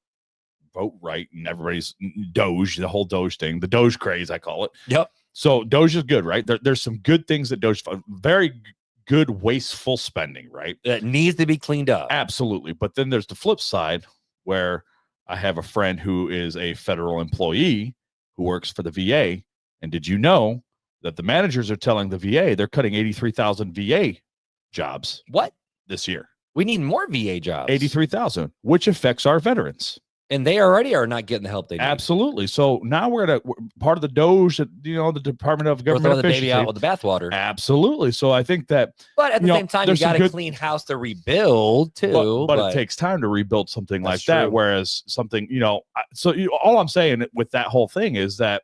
vote right, and everybody's Doge, the whole Doge thing, the Doge craze, I call it. Yep. So Doge is good, right? There's some good things that Doge, very good wasteful spending, right? That needs to be cleaned up. Absolutely. But then there's the flip side, where I have a friend who is a federal employee who works for the VA. And did you know that the managers are telling the VA they're cutting 83,000 VA jobs? What? This year. We need more VA jobs. 83,000, which affects our veterans. And they already are not getting the help they need. Absolutely. So now we're part of the Doge, the Department of Government Efficiency. The baby out with the bathwater. Absolutely. So I think that, but at the same time, you got a clean house to rebuild too. But it takes time to rebuild something like that. Whereas something, all I'm saying with that whole thing is that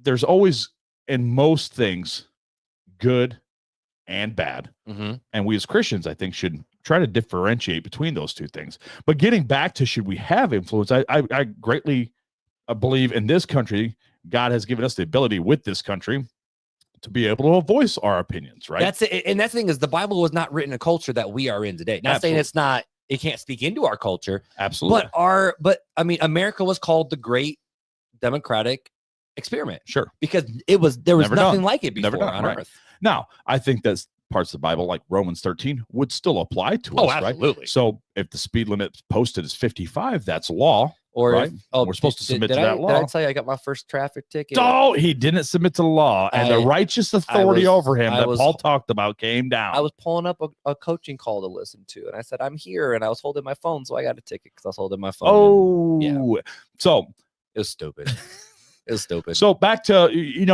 there's always, in most things, good and bad. Mm-hmm. And we as Christians, I think, should try to differentiate between those two things. But getting back to, should we have influence? I greatly believe in this country, God has given us the ability with this country to be able to voice our opinions, right? That's it. And that's the thing is, the Bible was not written in a culture that we are in today. Not saying it's not, it can't speak into our culture. Absolutely. But America was called the great democratic experiment. Sure. Because there was nothing like it before on earth. Now, I think that's parts of the Bible, like Romans 13, would still apply to us, absolutely. Right? So if the speed limit posted is 55, that's law. Or right? We're supposed to submit to that law. Did I tell you I got my first traffic ticket? Oh, he didn't submit to the law, and the righteous authority over him that Paul talked about came down. I was pulling up a coaching call to listen to, and I said, I'm here, and I was holding my phone, so I got a ticket because I was holding my phone. Oh, so it was stupid. It's stupid. So back to,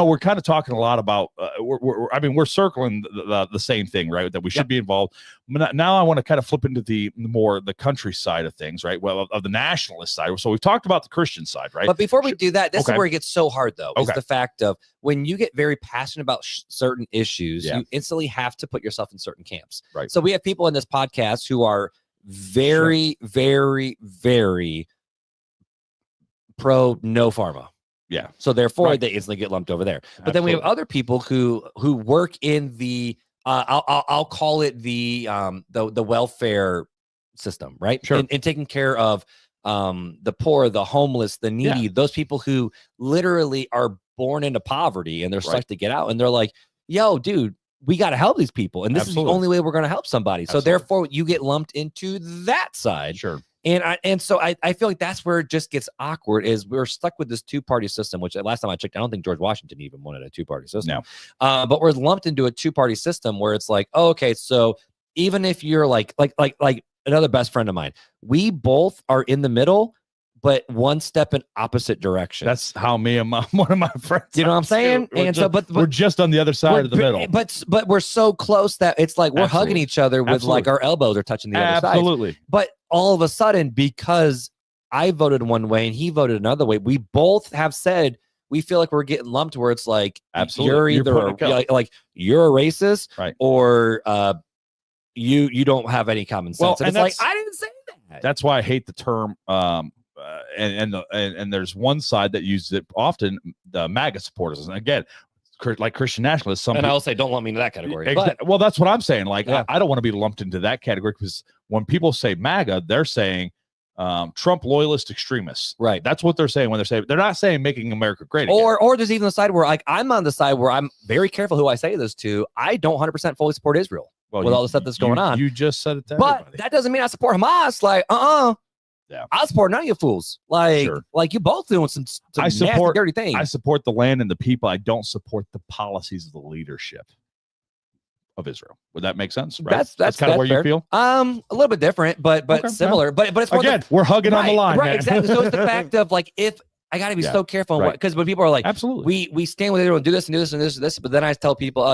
we're kind of talking a lot about, we're circling the same thing, right? That we should be involved. Now I want to kind of flip into the country side of things, right? Well, of the nationalist side. So we've talked about the Christian side, right? But before we do that, this is where it gets so hard, though, is the fact of when you get very passionate about certain issues, you instantly have to put yourself in certain camps. Right. So we have people in this podcast who are very, very, very pro no pharma. Yeah. So therefore, they instantly get lumped over there. But then we have other people who work in the I'll call it the welfare system, right? Sure. And taking care of the poor, the homeless, the needy, those people who literally are born into poverty and they're stuck to get out. And they're like, yo, dude, we got to help these people. And this is the only way we're going to help somebody. So therefore you get lumped into that side. Sure. And so I feel like that's where it just gets awkward is we're stuck with this two-party system, which last time I checked, I don't think George Washington even wanted a two-party system. No. But we're lumped into a two-party system where it's like, oh, okay, so even if you're like another best friend of mine, we both are in the middle, but one step in opposite direction. That's how me and one of my friends. You know what I'm saying? But we're just on the other side of the middle. But we're so close that it's like we're hugging each other with like our elbows are touching the other side. Absolutely. But all of a sudden, because I voted one way and he voted another way, we both have said we feel like we're getting lumped where it's like, you're either like you're a racist, right, or you don't have any common sense. Well, and it's like, I didn't say that. That's why I hate the term. And there's one side that uses it often, the MAGA supporters. And again, like Christian nationalists. And I'll say, don't lump me into that category. Well, that's what I'm saying. Like, I don't want to be lumped into that category because when people say MAGA, they're saying Trump loyalist extremists. Right. That's what they're saying when they're saying, they're not saying making America great again. Or there's even the side where like I'm on the side where I'm very careful who I say this to. I don't 100% fully support Israel with all the stuff that's going on. You just said it to but everybody. That doesn't mean I support Hamas. Like, yeah, I support none of you fools. Like, like you both doing some nasty, dirty things. I support the land and the people. I don't support the policies of the leadership of Israel. Would that make sense? Right? That's kind of where fair. You feel. A little bit different, but similar. But it's more again, we're hugging on the line, right? Man. Exactly. So it's the fact of like if I got to be so careful because when people are like, absolutely, we stand with Israel and do this and do this and this and this, but then I tell people,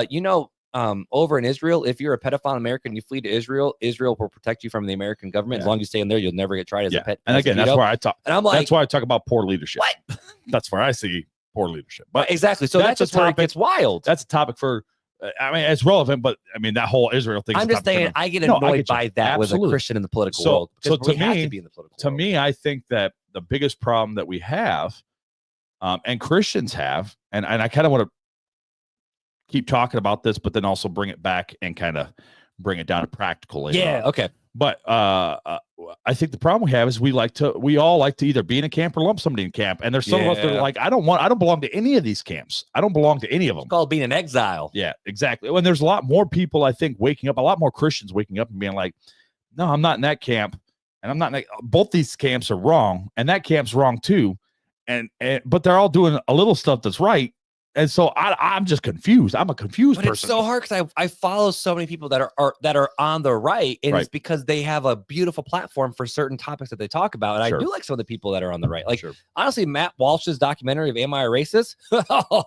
over in Israel, if you're a pedophile American, you flee to Israel, Israel will protect you from the American government. As long as you stay in there, you'll never get tried as a pet. And again, that's where I talk. And I'm like, that's why I talk about poor leadership. What? That's where I see poor leadership. But exactly. So that's just where it gets wild. That's a topic for. I mean, it's relevant, but I mean that whole Israel thing. I'm just saying, I get annoyed by that Absolutely. With a Christian in the political world. So to me, I think that the biggest problem that we have, and Christians have, and I kind of want to keep talking about this, but then also bring it back and kind of bring it down to practical. Okay. But I think the problem we have is we all like to either be in a camp or lump somebody in camp. And there's some of us that are like, I don't belong to any of these camps. I don't belong to any of them. It's called being an exile. Yeah, exactly. And there's a lot more people, I think, waking up, a lot more Christians waking up and being like, no, I'm not in that camp. And I'm not in that. Both these camps are wrong. And that camp's wrong too. But they're all doing a little stuff that's right. And so I'm just confused. I'm a confused person. It's so hard because I follow so many people that are on the right, and it's because they have a beautiful platform for certain topics that they talk about. And I do like some of the people that are on the right. Like honestly, Matt Walsh's documentary of Am I a Racist?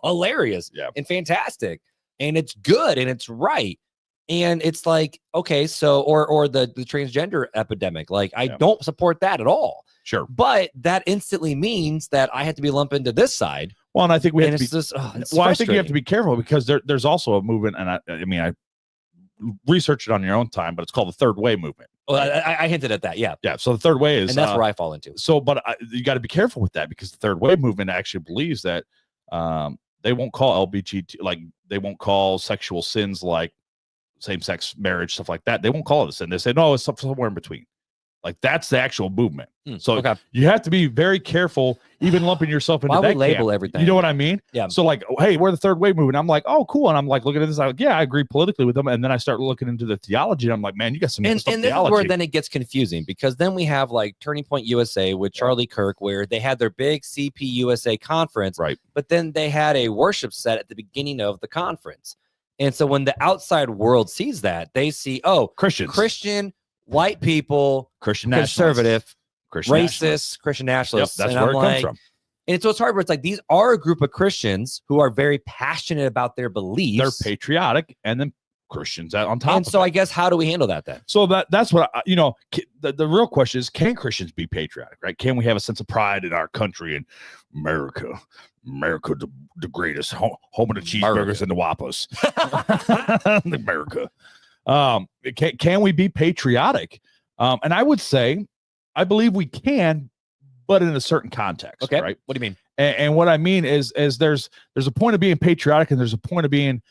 Hilarious and fantastic. And it's good and it's right. And it's like, okay, so or the transgender epidemic. Like I don't support that at all. Sure. But that instantly means that I have to be lumped into this side. Well, and I think we have to be. I think you have to be careful because there's also a movement, and I mean, I researched it on your own time, but it's called the third way movement. Well, I hinted at that, yeah. So the third way is, and that's where I fall into. So, but you got to be careful with that because the third way movement actually believes that they won't call LGBT, like they won't call sexual sins like same-sex marriage, stuff like that. They won't call it a sin. They say no, it's somewhere in between. Like that's the actual movement. So you have to be very careful, even lumping yourself into that label camp. Everything. You know what I mean? Yeah. So like, hey, we're the third wave movement. I'm like, oh, cool. And I'm like looking at this. I'm like, yeah, I agree politically with them. And then I start looking into the theology. And I'm like, man, you got some and theology. This is where then it gets confusing because then we have like Turning Point USA with Charlie Kirk, where they had their big CP USA conference, right? But then they had a worship set at the beginning of the conference. And so when the outside world sees that, they see, Christian, white people, Christian conservative, Christian racist, Christian nationalists. That's where it comes from. And so it's hard where it's like these are a group of Christians who are very passionate about their beliefs. They're patriotic, and then Christians on top. And so I guess how do we handle that then? So that's what the real question is: can Christians be patriotic? Right? Can we have a sense of pride in our country and America? America, the greatest home of the cheeseburgers and the Whoppers. America. Can we be patriotic? And I would say, I believe we can, but in a certain context. Okay. Right? What do you mean? And what I mean is there's a point of being patriotic, and there's a point of being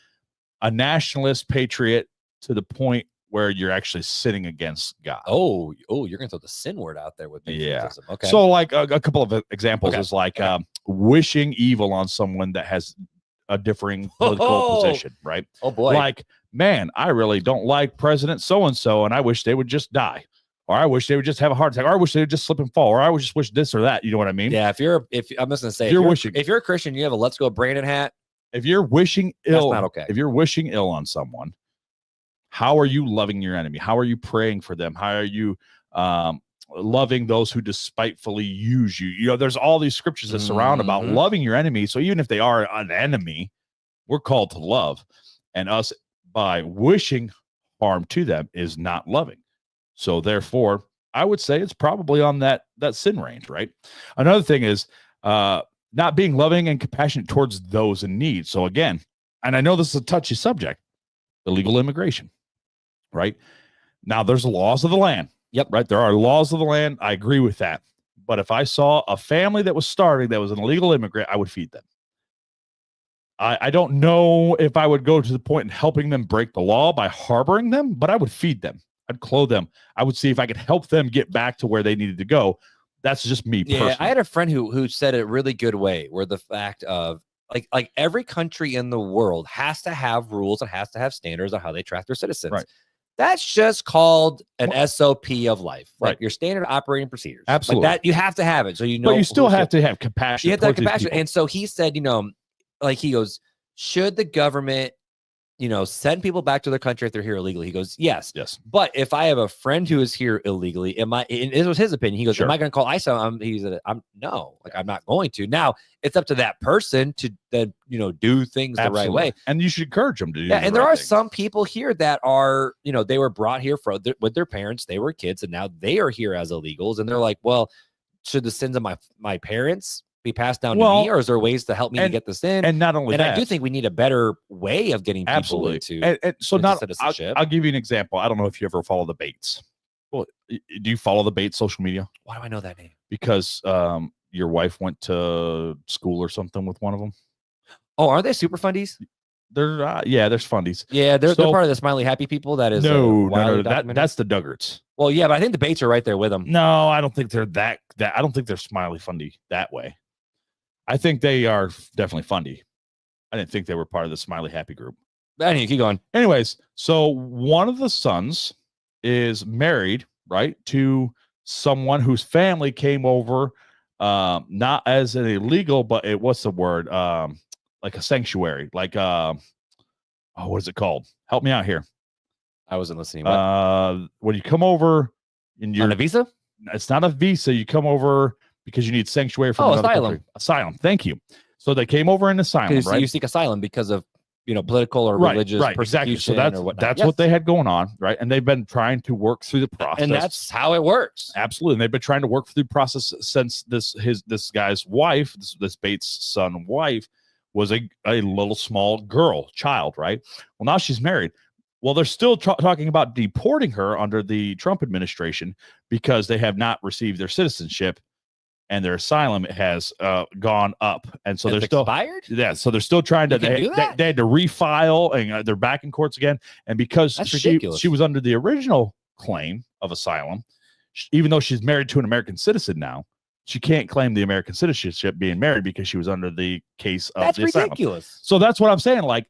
a nationalist patriot to the point where you're actually sinning against God. Oh, you're gonna throw the sin word out there with patriotism. Yeah. Okay. So like a couple of examples is like wishing evil on someone that has a differing political position, right? Oh boy. Like, man, I really don't like President so-and-so, and I wish they would just die. Or I wish they would just have a heart attack. Or I wish they would just slip and fall. Or I would just wish this or that. You know what I mean? Yeah. If I'm just gonna say, if you're a Christian, you have a Let's Go Brandon hat. If you're wishing ill, that's not okay. If you're wishing ill on someone, how are you loving your enemy? How are you praying for them? How are you loving those who despitefully use you? You know, there's all these scriptures that surround about loving your enemy. So even if they are an enemy, we're called to love. And us, by wishing harm to them, is not loving. So therefore, I would say it's probably on that sin range, right? Another thing is not being loving and compassionate towards those in need. So again, and I know this is a touchy subject, illegal immigration, right? Now there's laws of the land. Yep. Right. There are laws of the land. I agree with that. But if I saw a family that was starving, that was an illegal immigrant, I would feed them. I don't know if I would go to the point in helping them break the law by harboring them, but I would feed them. I'd clothe them. I would see if I could help them get back to where they needed to go. That's just me personally. Yeah, I had a friend who said it a really good way, where the fact of like every country in the world has to have rules and has to have standards on how they track their citizens. Right. That's just called an SOP of life, like your standard operating procedures. Absolutely. Like that, you have to have it. So you know, but you still have to have compassion. You have to have compassion. And so he said, like he goes, should the government, send people back to their country if they're here illegally? He goes, yes. But if I have a friend who is here illegally, and it was his opinion. He goes, am I going to call ICE? I'm not going to. Now it's up to that person to then, do things the right way. And you should encourage them to do and there are some people here that are, they were brought here with their parents. They were kids, and now they are here as illegals. And they're like, well, should the sins of my parents be passed down to me, or is there ways to help me to get this in? And not only that, I do think we need a better way of getting people into citizenship. I'll give you an example. I don't know if you ever follow the Bates. Well, do you follow the Bates social media? Why do I know that name? Because your wife went to school or something with one of them. Oh, are they super fundies? They're there's fundies. Yeah, they're part of the Smiley Happy people. That is no, that's the Duggards. Well, yeah, but I think the Bates are right there with them. No, I don't think they're that. I don't think they're Smiley fundy that way. I think they are definitely fundy. I didn't think they were part of the Smiley Happy group. But anyway, keep going. Anyways, so one of the sons is married, right, to someone whose family came over, not as an illegal, but what's the word? Like a sanctuary, like what is it called? Help me out here. I wasn't listening. When you come over and you're on a visa, it's not a visa. You come over because you need sanctuary from another asylum. Country. Asylum. Thank you. So they came over in asylum, right? You seek asylum because of political or religious persecution. Exactly. So that's what they had going on, right? And they've been trying to work through the process. And that's how it works. Absolutely. And they've been trying to work through the process since this guy's wife, this Bates' son wife, was a little small child, right? Well, now she's married. Well, they're still talking about deporting her under the Trump administration because they have not received their citizenship and their asylum has gone up. And so they're still expired. Yeah. So they're still trying to, they had to refile, and they're back in courts again. And because she was under the original claim of asylum, even though she's married to an American citizen now, she can't claim the American citizenship being married because she was under the case of that's the asylum. Ridiculous. So that's what I'm saying. Like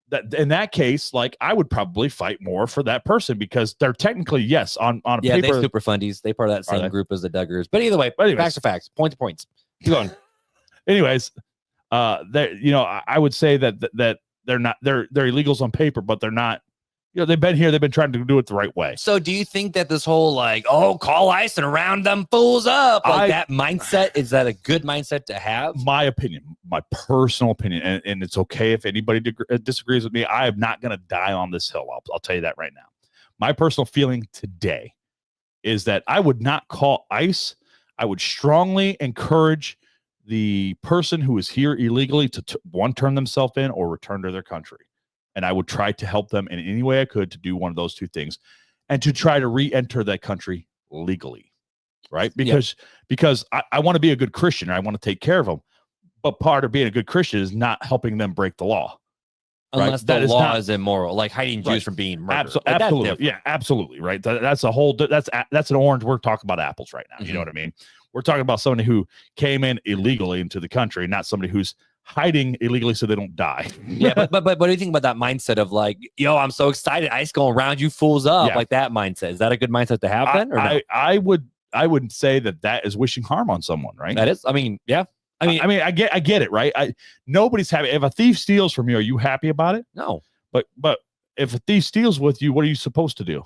that in that case, like I would probably fight more for that person because they're technically on a paper. They super fundies. They part of that same group as the Duggars. But either way, facts are facts. Point to points. Keep going. Anyways, I would say that they're not they're illegals on paper, but they're not. They've been here. They've been trying to do it the right way. So do you think that this whole call ICE and round them fools up, that mindset, is that a good mindset to have? My opinion, my personal opinion, and it's okay if anybody disagrees with me. I am not going to die on this hill. I'll tell you that right now. My personal feeling today is that I would not call ICE. I would strongly encourage the person who is here illegally to turn themselves in or return to their country. And I would try to help them in any way I could to do one of those two things and to try to re-enter that country legally, right? Because I want to be a good Christian and I want to take care of them. But part of being a good Christian is not helping them break the law. Unless the law is immoral, like hiding Jews from being murdered. Absolutely. Yeah, absolutely. Right. That's a whole, that's an orange. We're talking about apples right now. You know what I mean? We're talking about somebody who came in illegally into the country, not somebody who's hiding illegally so they don't die. Yeah. But what do you think about that mindset of like, yo, I'm so excited. I just going around you fools up. Yeah. Like that mindset. Is that a good mindset to have then? Or no? I would say that is wishing harm on someone, right? That is, I mean, yeah. I get it, right? Nobody's happy. If a thief steals from you, are you happy about it? No. But if a thief steals with you, what are you supposed to do?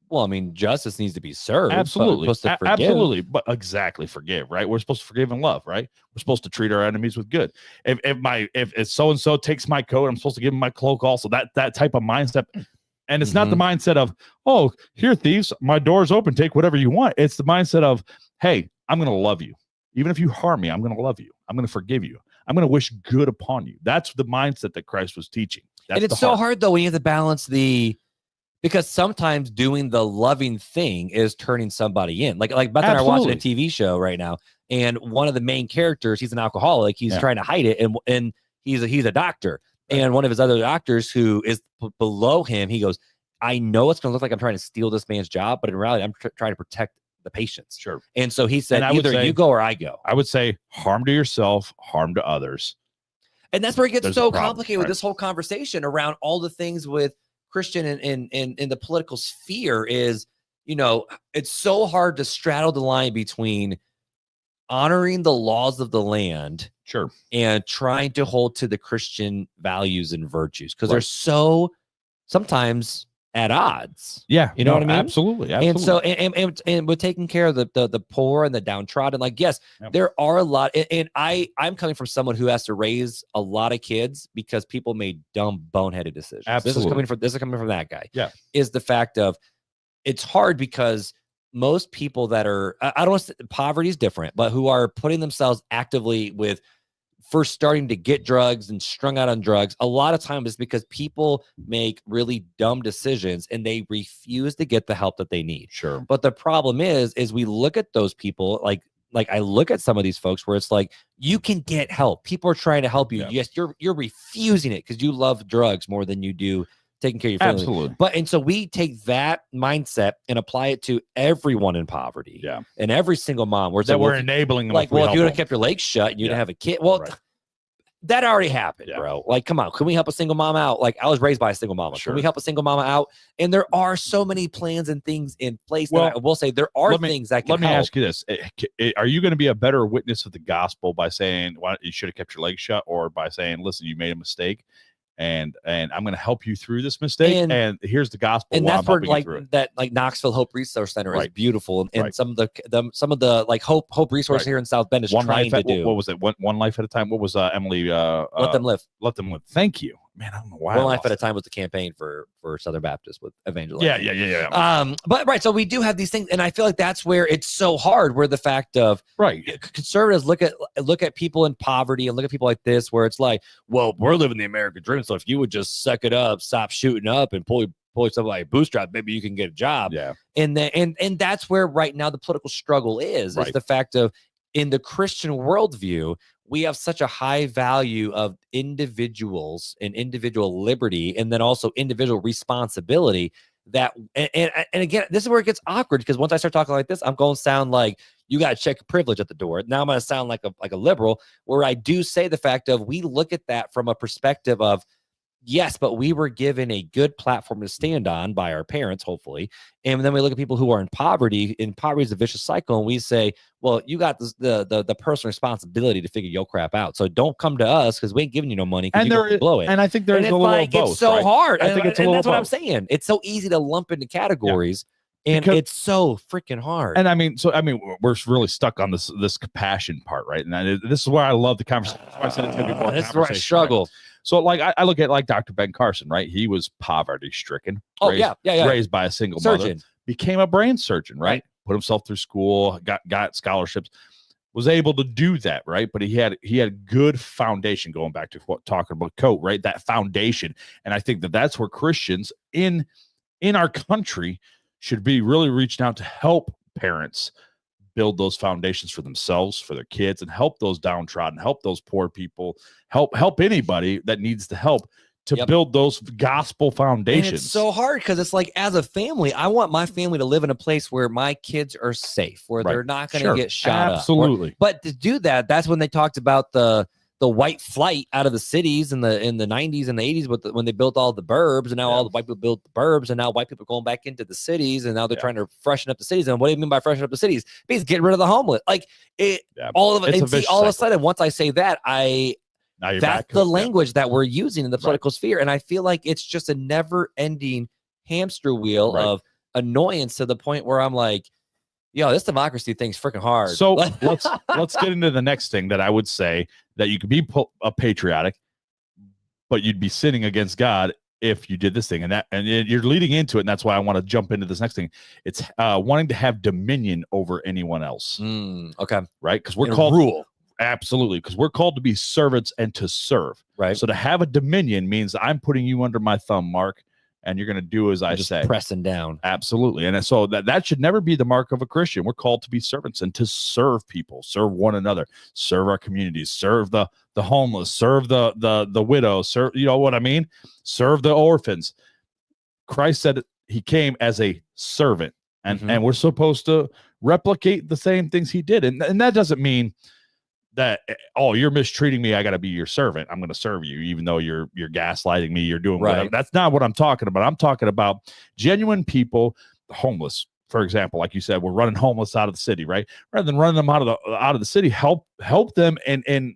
Well, I mean, justice needs to be served. Absolutely. Absolutely. But exactly, forgive, right? We're supposed to forgive and love, right? We're supposed to treat our enemies with good. If so-and-so takes my coat, I'm supposed to give him my cloak also. That type of mindset. And it's not the mindset of, oh, here, thieves, my door's open, take whatever you want. It's the mindset of, hey, I'm going to love you. Even if you harm me, I'm going to love you. I'm going to forgive you. I'm going to wish good upon you. That's the mindset that Christ was teaching. And it's so hard, though, when you have to balance because sometimes doing the loving thing is turning somebody in. Like Beth and I are watching a TV show right now, and one of the main characters, he's an alcoholic. He's trying to hide it, and he's a doctor. Right. And one of his other doctors who is below him, he goes, I know it's going to look like I'm trying to steal this man's job, but in reality, I'm trying to protect the patients. Sure. And so he said, either you go or I go. I would say harm to yourself, harm to others. And that's where it gets so complicated with this whole conversation around all the things with Christian and in the political sphere is, it's so hard to straddle the line between honoring the laws of the land, sure, and trying to hold to the Christian values and virtues, because they're so sometimes at odds. Yeah, you know what I mean? Absolutely. And so and we're taking care of the poor and the downtrodden. Like, yes, there are a lot, and I'm coming from someone who has to raise a lot of kids because people made dumb, boneheaded decisions. Absolutely. This is coming from that guy. Yeah, is the fact of it's hard because most people that are, I don't want to say poverty is different, but who are putting themselves actively with first starting to get drugs and strung out on drugs, a lot of times is because people make really dumb decisions and they refuse to get the help that they need. Sure. But the problem is we look at those people, like I look at some of these folks where it's like, you can get help. People are trying to help you. Yeah. Yes, you're refusing it because you love drugs more than you do taking care of your family. Absolutely. And so we take that mindset and apply it to everyone in poverty. Yeah. And every single mom. We're enabling them. Like, if you would have kept your legs shut and you'd have a kid. Well, that already happened, bro. Like, come on. Can we help a single mom out? Like, I was raised by a single mama. Sure. Can we help a single mama out? And there are so many plans and things in place that I will say there are things that can help. Let me ask you this. Are you going to be a better witness of the gospel by saying, well, you should have kept your legs shut, or by saying, listen, you made a mistake and I'm going to help you through this mistake, and here's the gospel, and that's where like Knoxville Hope Resource Center is beautiful, and some of the like Hope Resource here in South Bend is trying to do. What was it? One life at a time. What was Emily? Let them live. Let them live. Thank you, man. I don't know why. One life at a time was the campaign for Southern Baptist with evangelizing. Yeah. But so we do have these things, and I feel like that's where it's so hard. Where the fact of conservatives look at people in poverty and look at people like this, where it's like, well, we're living the American dream. So if you would just suck it up, stop shooting up, and pull yourself like a bootstrap, maybe you can get a job. Yeah. And that's where right now the political struggle is the fact of, in the Christian worldview, we have such a high value of individuals and individual liberty, and then also individual responsibility. That and again, this is where it gets awkward, because once I start talking like this, I'm going to sound like you got to check your privilege at the door. Now I'm going to sound like a liberal, where I do say the fact of, we look at that from a perspective of, yes, but we were given a good platform to stand on by our parents, hopefully. And then we look at people who are in poverty. And poverty is a vicious cycle. And we say, well, you got the personal responsibility to figure your crap out. So don't come to us because we ain't giving you no money because you blow it. And I think there's a little of both. It's so hard. I think it's a little that's both. What I'm saying. It's so easy to lump into categories. And it's so freaking hard. And I mean, we're really stuck on this compassion part, right? And this is where I love the conversation. This is where I struggle. Right? So, like, I look at like Dr. Ben Carson, right? He was poverty stricken. Raised by a single mother. Became a brain surgeon, right? Put himself through school, got scholarships, was able to do that, right? But he had good foundation, going back to talking about Coat, right? That foundation. And I think that's where Christians in our country should be really reaching out to help parents build those foundations for themselves, for their kids, and help those downtrodden, help those poor people, help anybody that needs the help to build those gospel foundations. And it's so hard because it's like, as a family, I want my family to live in a place where my kids are safe, where they're not going to get shot Absolutely. up. But to do that, that's when they talked about the white flight out of the cities in the 90s and the 80s, when they built all the burbs, and now all the white people built the burbs, and now white people are going back into the cities, and now they're trying to freshen up the cities. And what do you mean by freshen up the cities? It means get rid of the homeless. Like all of it. And see, all of a sudden, once I say that, that's the language that we're using in the political sphere. And I feel like it's just a never-ending hamster wheel of annoyance, to the point where I'm like, yo, this democracy thing's freaking hard. So let's get into the next thing that I would say, that you could be a patriotic, but you'd be sinning against God if you did this thing. And you're leading into it, and that's why I want to jump into this next thing. It's wanting to have dominion over anyone else. Okay. Right? Because we're called rule. Absolutely, because we're called to be servants and to serve. Right. So to have a dominion means I'm putting you under my thumb, Mark, and you're going to do as I say. Pressing down. Absolutely. And so that should never be the mark of a Christian. We're called to be servants and to serve people, serve one another, serve our communities, serve the homeless, serve the widow, serve, you know what I mean? Serve the orphans. Christ said he came as a servant, and we're supposed to replicate the same things he did. And that doesn't mean that, oh, you're mistreating me, I got to be your servant, I'm going to serve you, even though you're gaslighting me, you're doing whatever. That's not what I'm talking about. I'm talking about genuine people, homeless, for example. Like you said, we're running homeless out of the city, right? Rather than running them out of the city, help them in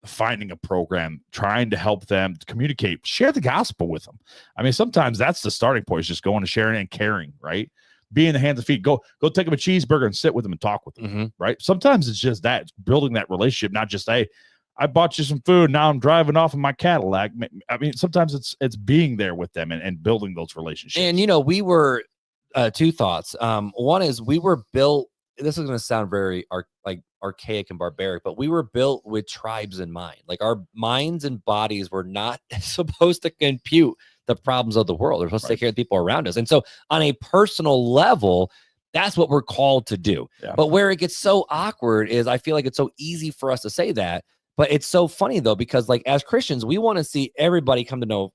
finding a program, trying to help them communicate, share the gospel with them. I mean, sometimes that's the starting point, is just going and sharing and caring, right? Be in the hands and feet. Go take them a cheeseburger and sit with them and talk with them, right? Sometimes it's just that. It's building that relationship, not just, hey, I bought you some food, now I'm driving off in my Cadillac. I mean, sometimes it's being there with them and building those relationships. And, we were, two thoughts. One is, we were built, this is going to sound very archaic and barbaric, but we were built with tribes in mind. Like, our minds and bodies were not supposed to compute the problems of the world. They're supposed to take care of the people around us. And so on a personal level, that's what we're called to do. But where it gets so awkward is, I feel like it's so easy for us to say that, but it's so funny though, because like, as Christians, we want to see everybody come to know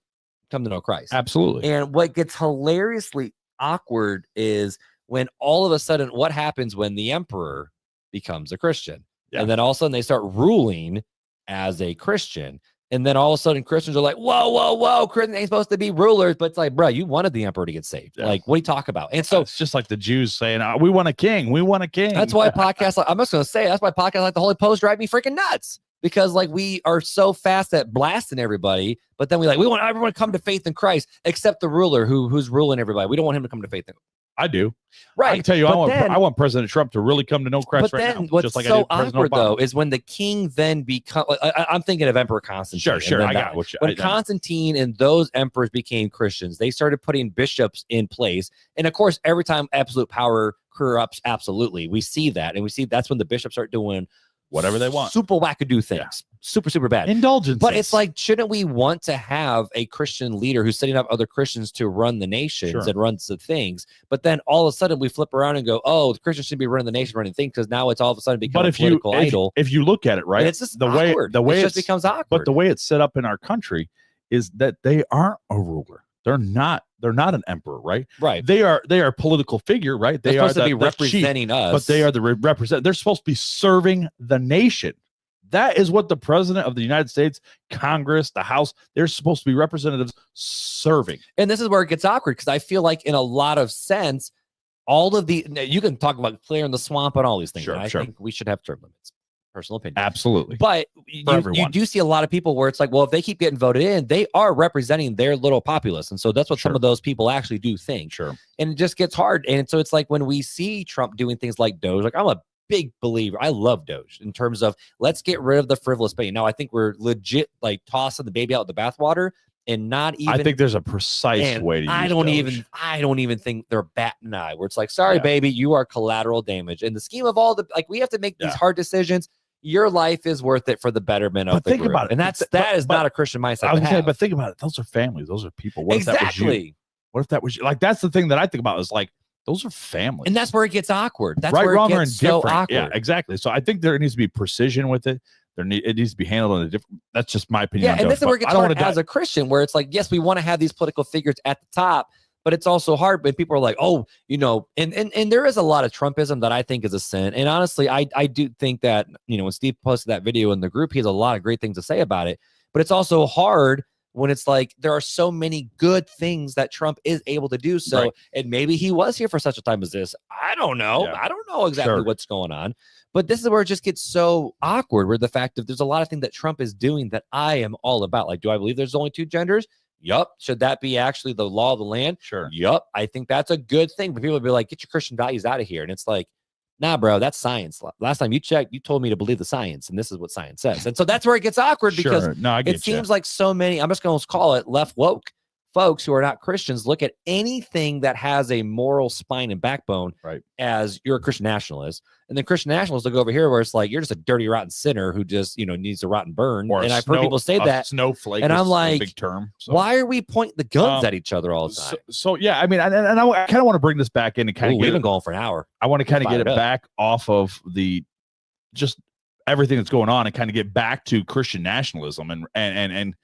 Christ. Absolutely. And what gets hilariously awkward is when all of a sudden, what happens when the emperor becomes a Christian? And then all of a sudden they start ruling as a Christian. And then all of a sudden Christians are like, whoa, Christians ain't supposed to be rulers. But it's like, bro, you wanted the emperor to get saved. Like, what do you talk about? And so it's just like the Jews saying, we want a king. We want a king. That's why podcasts, I'm just going to say, that's why podcasts like the Holy Post drive me freaking nuts. Because like, we are so fast at blasting everybody, but then we want everyone to come to faith in Christ, except the ruler who's ruling everybody. We don't want him to come to faith in Christ. I do. Right. I can tell you, I want President Trump to really come to know Christ right now. What's so awkward, though, is when the king then becomes, I'm thinking of Emperor Constantine. Sure. I got what when Constantine and those emperors became Christians, they started putting bishops in place. And of course, every time absolute power corrupts, absolutely. We see that. And we see that's when the bishops start doing whatever they want. Super wackadoo things. Super, super bad. Indulgence. But it's like, shouldn't we want to have a Christian leader who's setting up other Christians to run the nations and run the things? But then all of a sudden we flip around and go, oh, the Christians should be running the nation, running things, because now it's all of a sudden become a political idol. If you look at it, right, it's just the way it just becomes awkward. But the way it's set up in our country is that they aren't a ruler. They're not an emperor, right? Right. They are a political figure, right? They're supposed to be representing us, but they are the represent. They're supposed to be serving the nation. That is what the president of the United States, Congress, the House, they're supposed to be representatives serving. And this is where it gets awkward, because I feel like in a lot of sense, all of you can talk about clearing the swamp and all these things. I think we should have term limits. Personal opinion. Absolutely. But you do see a lot of people where it's like, well, if they keep getting voted in, they are representing their little populace. And so that's what some of those people actually do think. And it just gets hard. And so it's like, when we see Trump doing things like Doge, like, I'm a big believer. I love Doge in terms of, let's get rid of the frivolous spending. Now, I think we're legit like tossing the baby out with the bathwater, and not even. I think there's a precise way to use I don't even think they're batting an eye, where it's like, sorry, baby, you are collateral damage. In the scheme of all the, like, we have to make these hard decisions. Your life is worth it for the betterment of the group. About it. And that is not a Christian mindset. I was saying, but think about it. Those are families. Those are people. What if that was you? What if that was you? Like, that's the thing that I think about, is like, Those are families. And that's where it gets awkward. That's right, where wrong, it or gets so indifferent. awkward. Yeah, exactly. So I think there needs to be precision with it. It needs to be handled in a different. That's just my opinion. Yeah, and this is where it gets hard as a Christian, where it's like, yes, we want to have these political figures at the top, but it's also hard when people are like, oh, and there is a lot of Trumpism that I think is a sin. And honestly, I do think that, when Steve posted that video in the group, he has a lot of great things to say about it. But it's also hard when it's like there are so many good things that Trump is able to do. So, and maybe he was here for such a time as this. I don't know. Yeah. I don't know exactly what's going on. But this is where it just gets so awkward, where the fact that there's a lot of things that Trump is doing that I am all about. Like, do I believe there's only 2 genders? Yup. Should that be actually the law of the land? Sure. Yup. I think that's a good thing. But people would be like, get your Christian values out of here. And it's like, nah, bro, that's science. Last time you checked, you told me to believe the science, and this is what science says. And so that's where it gets awkward because it seems like so many, I'm just going to call it left woke folks who are not Christians look at anything that has a moral spine and backbone as you're a Christian nationalist. And then Christian nationalists look over here where it's like, you're just a dirty, rotten sinner who just, needs to rot and burn. And I've heard people say that. Snowflake. And I'm like, big term. So. Why are we pointing the guns at each other all the time? So yeah, I mean, and I kind of want to bring this back in and kind of we've been going for an hour. I want to kind of get it back off of just everything that's going on and kind of get back to Christian nationalism and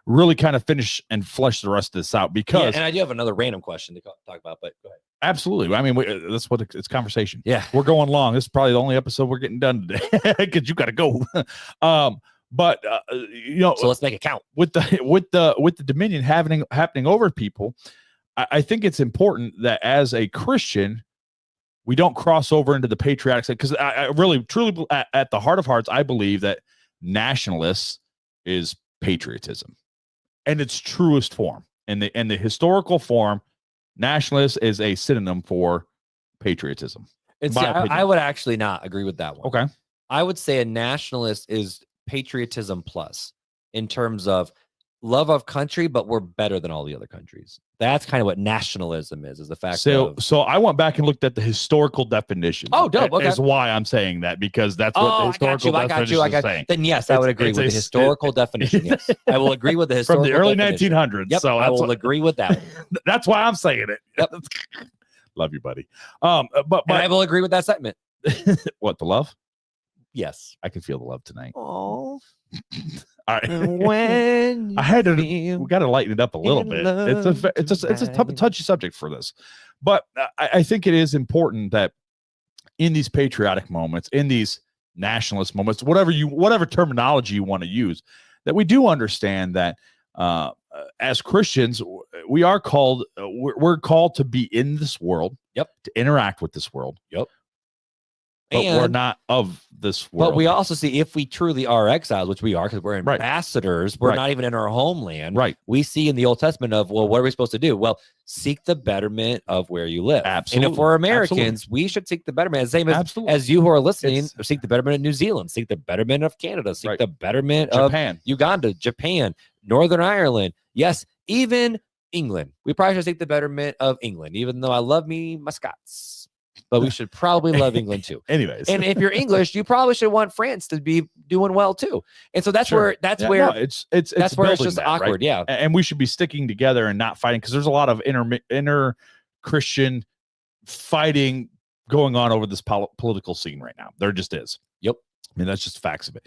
really kind of finish and flesh the rest of this out because and I do have another random question to talk about, but go ahead. Absolutely. I mean, that's what it's conversation. Yeah, we're going long. This is probably the only episode we're getting done today because you got to go. But so let's make it count with the dominion happening over people. I think it's important that as a Christian, we don't cross over into the patriotic side because I really truly at the heart of hearts, I believe that nationalists is patriotism. And its truest form, and the historical form, nationalist is a synonym for patriotism. And see, I would actually not agree with that one. Okay, I would say a nationalist is patriotism plus in terms of love of country, but we're better than all the other countries. That's kind of what nationalism is the fact. So I went back and looked at the historical definition. Oh, dope. Okay. Is why I'm saying that because that's what the historical definition is saying. Then yes, I would agree with the historical definition. Yes, I will agree with the historical from the early definition. 1900s. Yep, so I will agree with that. That's why I'm saying it. Yep. Love you, buddy. But I will agree with that sentiment. What, the love? Yes, I can feel the love tonight. Oh. All right. When we got to lighten it up a little bit. It's a touchy subject for this, but I think it is important that in these patriotic moments, in these nationalist moments, whatever terminology you want to use, that we do understand that as Christians, we're called to be in this world. Yep. To interact with this world. Yep. But we're not of this world. But we also see if we truly are exiles, which we are because we're ambassadors, we're not even in our homeland. Right. We see in the Old Testament of, well, what are we supposed to do? Well, seek the betterment of where you live. Absolutely. And if we're Americans, we should seek the betterment. Same as you who are listening, seek the betterment of New Zealand, seek the betterment of Canada, seek the betterment of Uganda, Japan, Northern Ireland. Yes, even England. We probably should seek the betterment of England, even though I love my Scots. But we should probably love England too. Anyways, and if you're English, you probably should want France to be doing well too. And so that's where it's where it's just awkward, right? Yeah. And we should be sticking together and not fighting because there's a lot of inner Christian fighting going on over this political scene right now. There just is. Yep. I mean, that's just facts of it.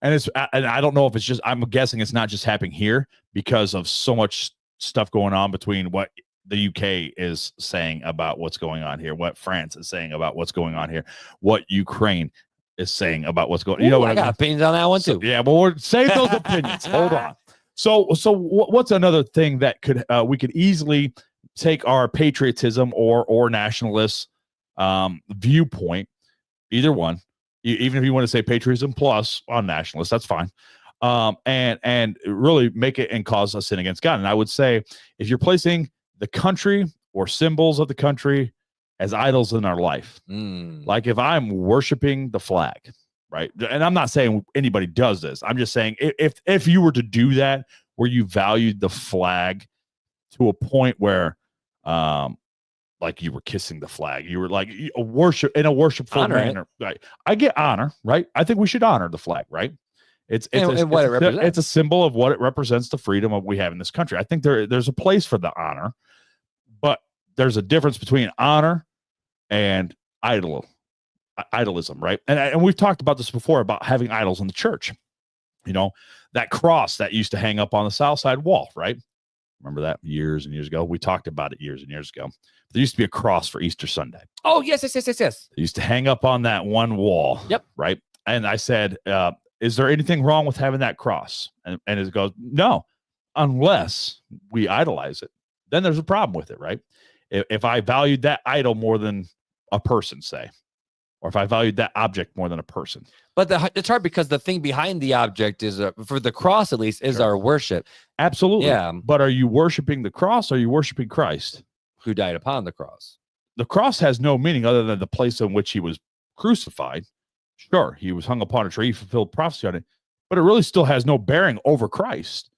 And I don't know if it's just, I'm guessing it's not just happening here because of so much stuff going on between what the UK is saying about what's going on here, what France is saying about what's going on here, what Ukraine is saying about what's going on. I got opinions on that one too. Yeah, but we'll save those opinions. Hold on. So what's another thing that we could easily take our patriotism or nationalist viewpoint, either one, even if you want to say patriotism plus on nationalists, that's fine. And really make it and cause a sin against God. And I would say if you're placing the country or symbols of the country as idols in our life, like if I'm worshiping the flag, right? And I'm not saying anybody does this. I'm just saying if you were to do that, where you valued the flag to a point where, like you were kissing the flag, you were like a worshipful manner. Right? I get honor, right? I think we should honor the flag, right? It's a symbol of what it represents, the freedom of we have in this country. I think there's a place for the honor, but there's a difference between honor and idolism, right? And we've talked about this before about having idols in the church. That cross that used to hang up on the south side wall, right? Remember that years and years ago? We talked about it years and years ago. There used to be a cross for Easter Sunday. Oh, yes. It used to hang up on that one wall. Yep. Right. And I said, is there anything wrong with having that cross? And it goes, no, unless we idolize it. Then there's a problem with it, right? If I valued that idol more than a person, say, or if I valued that object more than a person. But it's hard because the thing behind the object is, for the cross at least, is our worship. Absolutely. Yeah. But are you worshiping the cross or are you worshiping Christ? Who died upon the cross? The cross has no meaning other than the place in which he was crucified. Sure, he was hung upon a tree, fulfilled prophecy on it, but it really still has no bearing over Christ,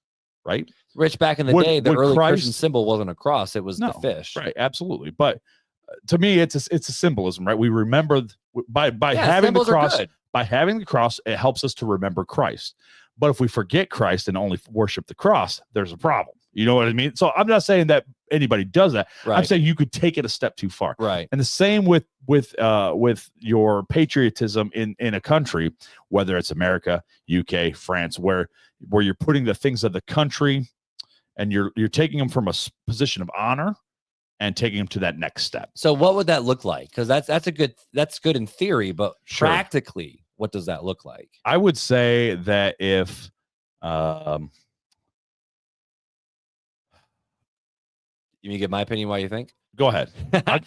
right? Rich, back in the day, the early Christian symbol wasn't a cross; it was the fish. Right, absolutely. But to me, it's a symbolism, right? We remember by having the cross. By having the cross, it helps us to remember Christ. But if we forget Christ and only worship the cross, there's a problem. You know what I mean? So I'm not saying that anybody does that. Right. I'm saying you could take it a step too far. Right. And the same with your patriotism in a country, whether it's America, UK, France, where you're putting the things of the country and you're taking them from a position of honor and taking them to that next step. So what would that look like? Because that's good in theory, but practically, what does that look like? I would say that if you mean give my opinion why you think? Go ahead.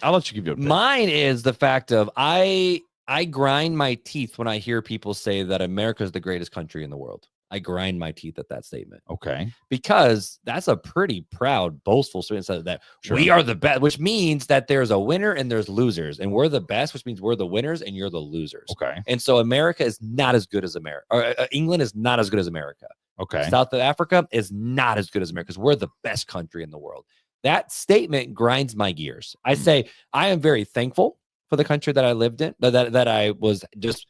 I'll let you give your opinion. Mine is the fact of I grind my teeth when I hear people say that America is the greatest country in the world. I grind my teeth at that statement. Okay. Because that's a pretty proud, boastful statement that we are the best, which means that there's a winner and there's losers. And we're the best, which means we're the winners and you're the losers. Okay. And so America is not as good as America. Or England is not as good as America. Okay. South Africa is not as good as America because we're the best country in the world. That statement grinds my gears. I say I am very thankful for the country that I lived in, that I was just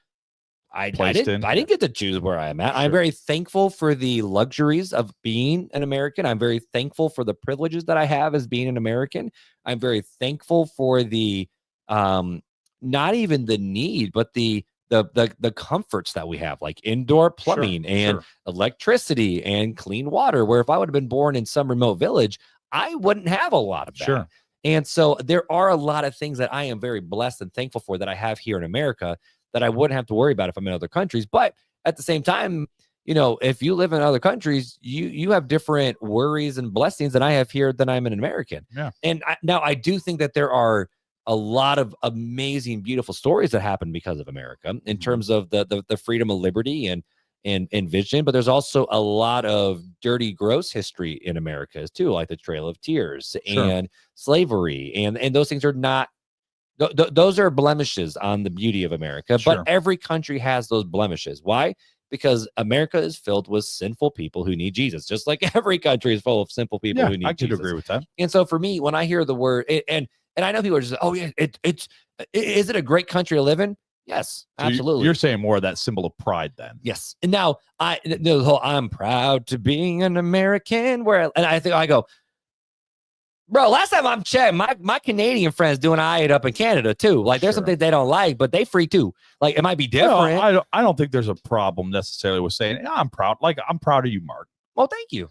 I didn't get to choose where I am at. Sure. I'm very thankful for the luxuries of being an American. I'm very thankful for the privileges that I have as being an American. I'm very thankful for the not even the need, but the comforts that we have, like indoor plumbing and electricity and clean water, where if I would have been born in some remote village, I wouldn't have a lot of that. Sure. And so there are a lot of things that I am very blessed and thankful for that I have here in America that I wouldn't have to worry about if I'm in other countries. But at the same time, if you live in other countries, you have different worries and blessings than I have here than I'm an American. Yeah. And now I do think that there are a lot of amazing, beautiful stories that happen because of America in terms of the freedom of liberty and vision. But there's also a lot of dirty, gross history in America too, like the Trail of Tears and slavery. And those things are not, those are blemishes on the beauty of America, but every country has those blemishes. Why? Because America is filled with sinful people who need Jesus, just like every country is full of sinful people who need Jesus. I could agree with that. And so for me, when I hear the word, and I know people are just, oh yeah, is it a great country to live in? Yes, so absolutely. You're saying more of that symbol of pride then. Yes. And now the whole I'm proud to being an American, and I go, bro, last time I'm checking, my Canadian friends doing it up in Canada too. Like there's something they don't like, but they free too. Like it might be different. No, I don't think there's a problem necessarily with saying I'm proud. Like I'm proud of you, Mark. Well, thank you.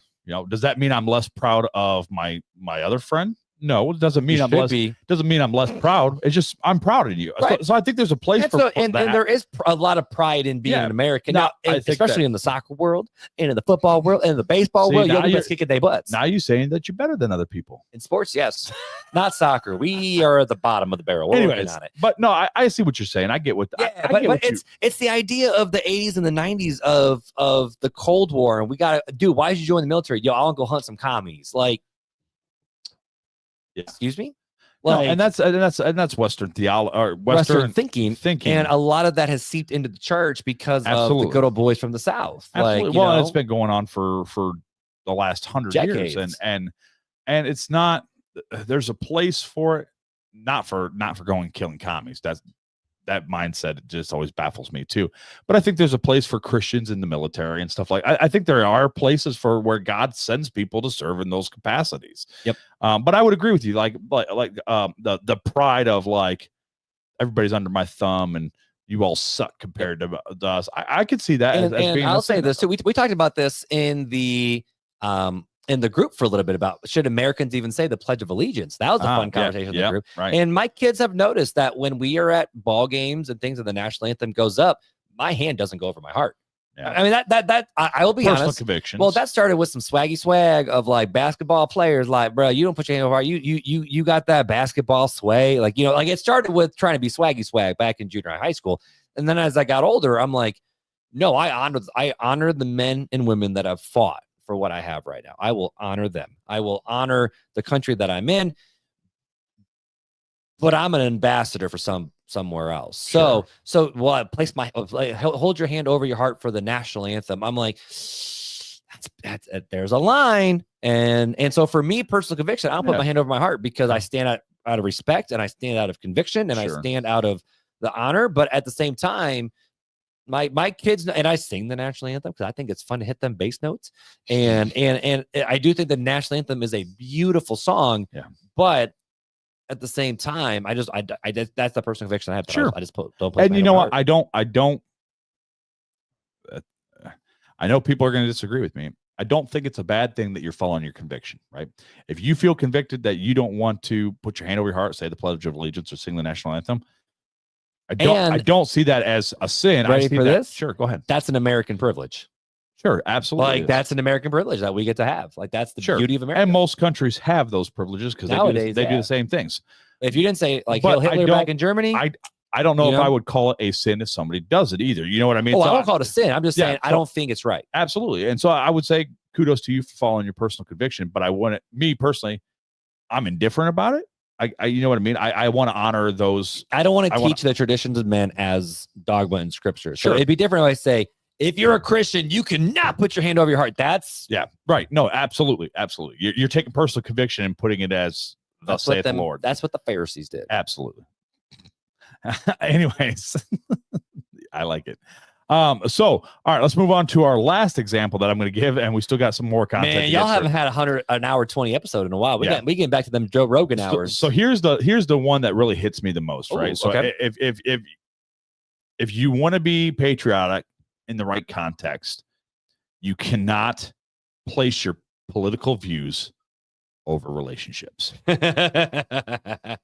Does that mean I'm less proud of my other friend? No, it doesn't mean doesn't mean I'm less proud. It's just I'm proud of you. Right. So I think there's a place for that. And there is a lot of pride in being an American, now, especially in the soccer world and in the football world and in the baseball world. You're the best kicking their butts. Now you're saying that you're better than other people in sports. Yes, not soccer. We are at the bottom of the barrel. We're working on it. But no, I see what you're saying. I get what. Yeah, but it's the idea of the 80s and the 90s of the Cold War, and we got to do. Why did you join the military? Yo, I want to go hunt some commies. Like. Excuse me? Like, no, and that's Western theology or Western thinking. And a lot of that has seeped into the church because of the good old boys from the South. Absolutely. Like, it's been going on for the last 100 decades. Years. And it's not, there's a place for it, not for going killing commies. That mindset just always baffles me too. But I think there's a place for Christians in the military and stuff like. I think there are places for where God sends people to serve in those capacities. Yep. But I would agree with you, like the pride of like everybody's under my thumb and you all suck compared to us. I could see that. And being I'll say this too. We talked about this in the group for a little bit about should Americans even say the Pledge of Allegiance. That was a fun conversation in the group. Right. And my kids have noticed that when we are at ball games and things and the national anthem goes up, my hand doesn't go over my heart. Yeah. I mean, that I will be personal honest. Convictions. Well, that started with some swaggy swag of like basketball players, like, bro, you don't put your hand over our, you got that basketball sway. Like, like it started with trying to be swaggy swag back in junior high school. And then as I got older, I'm like, no, I honor the men and women that have fought for what I have right now. I will honor them. I will honor the country that I'm in, but I'm an ambassador for somewhere else. Sure. So I place my hold your hand over your heart for the national anthem. I'm like, that's there's a line. And so for me, personal conviction, I'll put my hand over my heart because I stand out of respect and I stand out of conviction and I stand out of the honor. But at the same time, my kids, and I sing the national anthem because I think it's fun to hit them bass notes. And I do think the national anthem is a beautiful song. Yeah. But at the same time, I just that's the personal conviction I have. Sure. I just don't put. And you know what? I don't. I know people are going to disagree with me. I don't think it's a bad thing that you're following your conviction, right? If you feel convicted that you don't want to put your hand over your heart, say the Pledge of Allegiance, or sing the national anthem, I don't see that as a sin. Ready for this? Sure, go ahead. That's an American privilege. Sure, absolutely. Like that's an American privilege that we get to have. Like that's the beauty of America. And most countries have those privileges because they do the same things. If you didn't say like Hitler back in Germany, I don't know if I would call it a sin if somebody does it either. You know what I mean? Oh, I don't call it a sin. I'm just saying I don't think it's right. Absolutely. And so I would say kudos to you for following your personal conviction. But me personally, I'm indifferent about it. You know what I mean? I want to honor those. I don't want to teach the traditions of men as dogma in scripture. So it'd be different if I say, if you're a Christian, you cannot put your hand over your heart. That's right. No, absolutely. Absolutely. You're taking personal conviction and putting it as thus saith the Lord. That's what the Pharisees did. Absolutely. Anyways, I like it. So, all right, let's move on to our last example that I'm going to give, and we still got some more content. Man, y'all haven't had an hour 20 episode in a while. We getting back to them Joe Rogan hours. So here's the one that really hits me the most, right? So if you want to be patriotic in the right context, you cannot place your political views over relationships.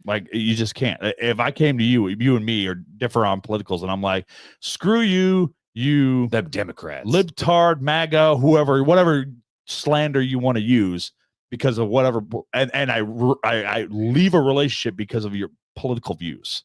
Like you just can't. If I came to you and me are different on politicals, and I'm like, screw you, the Democrats, libtard, MAGA, whatever slander you want to use because of whatever, and I leave a relationship because of your political views.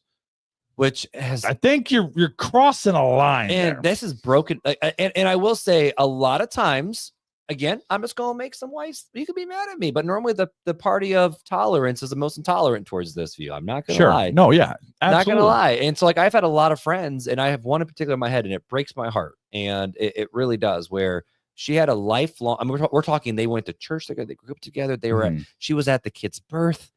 Which has, I think you're crossing a line, and there. This is broken. And I will say, a lot of times, again, I'm just gonna make some ways. You can be mad at me, but normally the party of tolerance is the most intolerant towards this view. I'm not gonna lie. No, yeah, absolutely. Not gonna lie. And so, like, I've had a lot of friends, and I have one in particular in my head, and it breaks my heart, and it really does. Where she had a lifelong. I mean, we're talking. They went to church together. They grew up together. They were. She was at the kid's birth,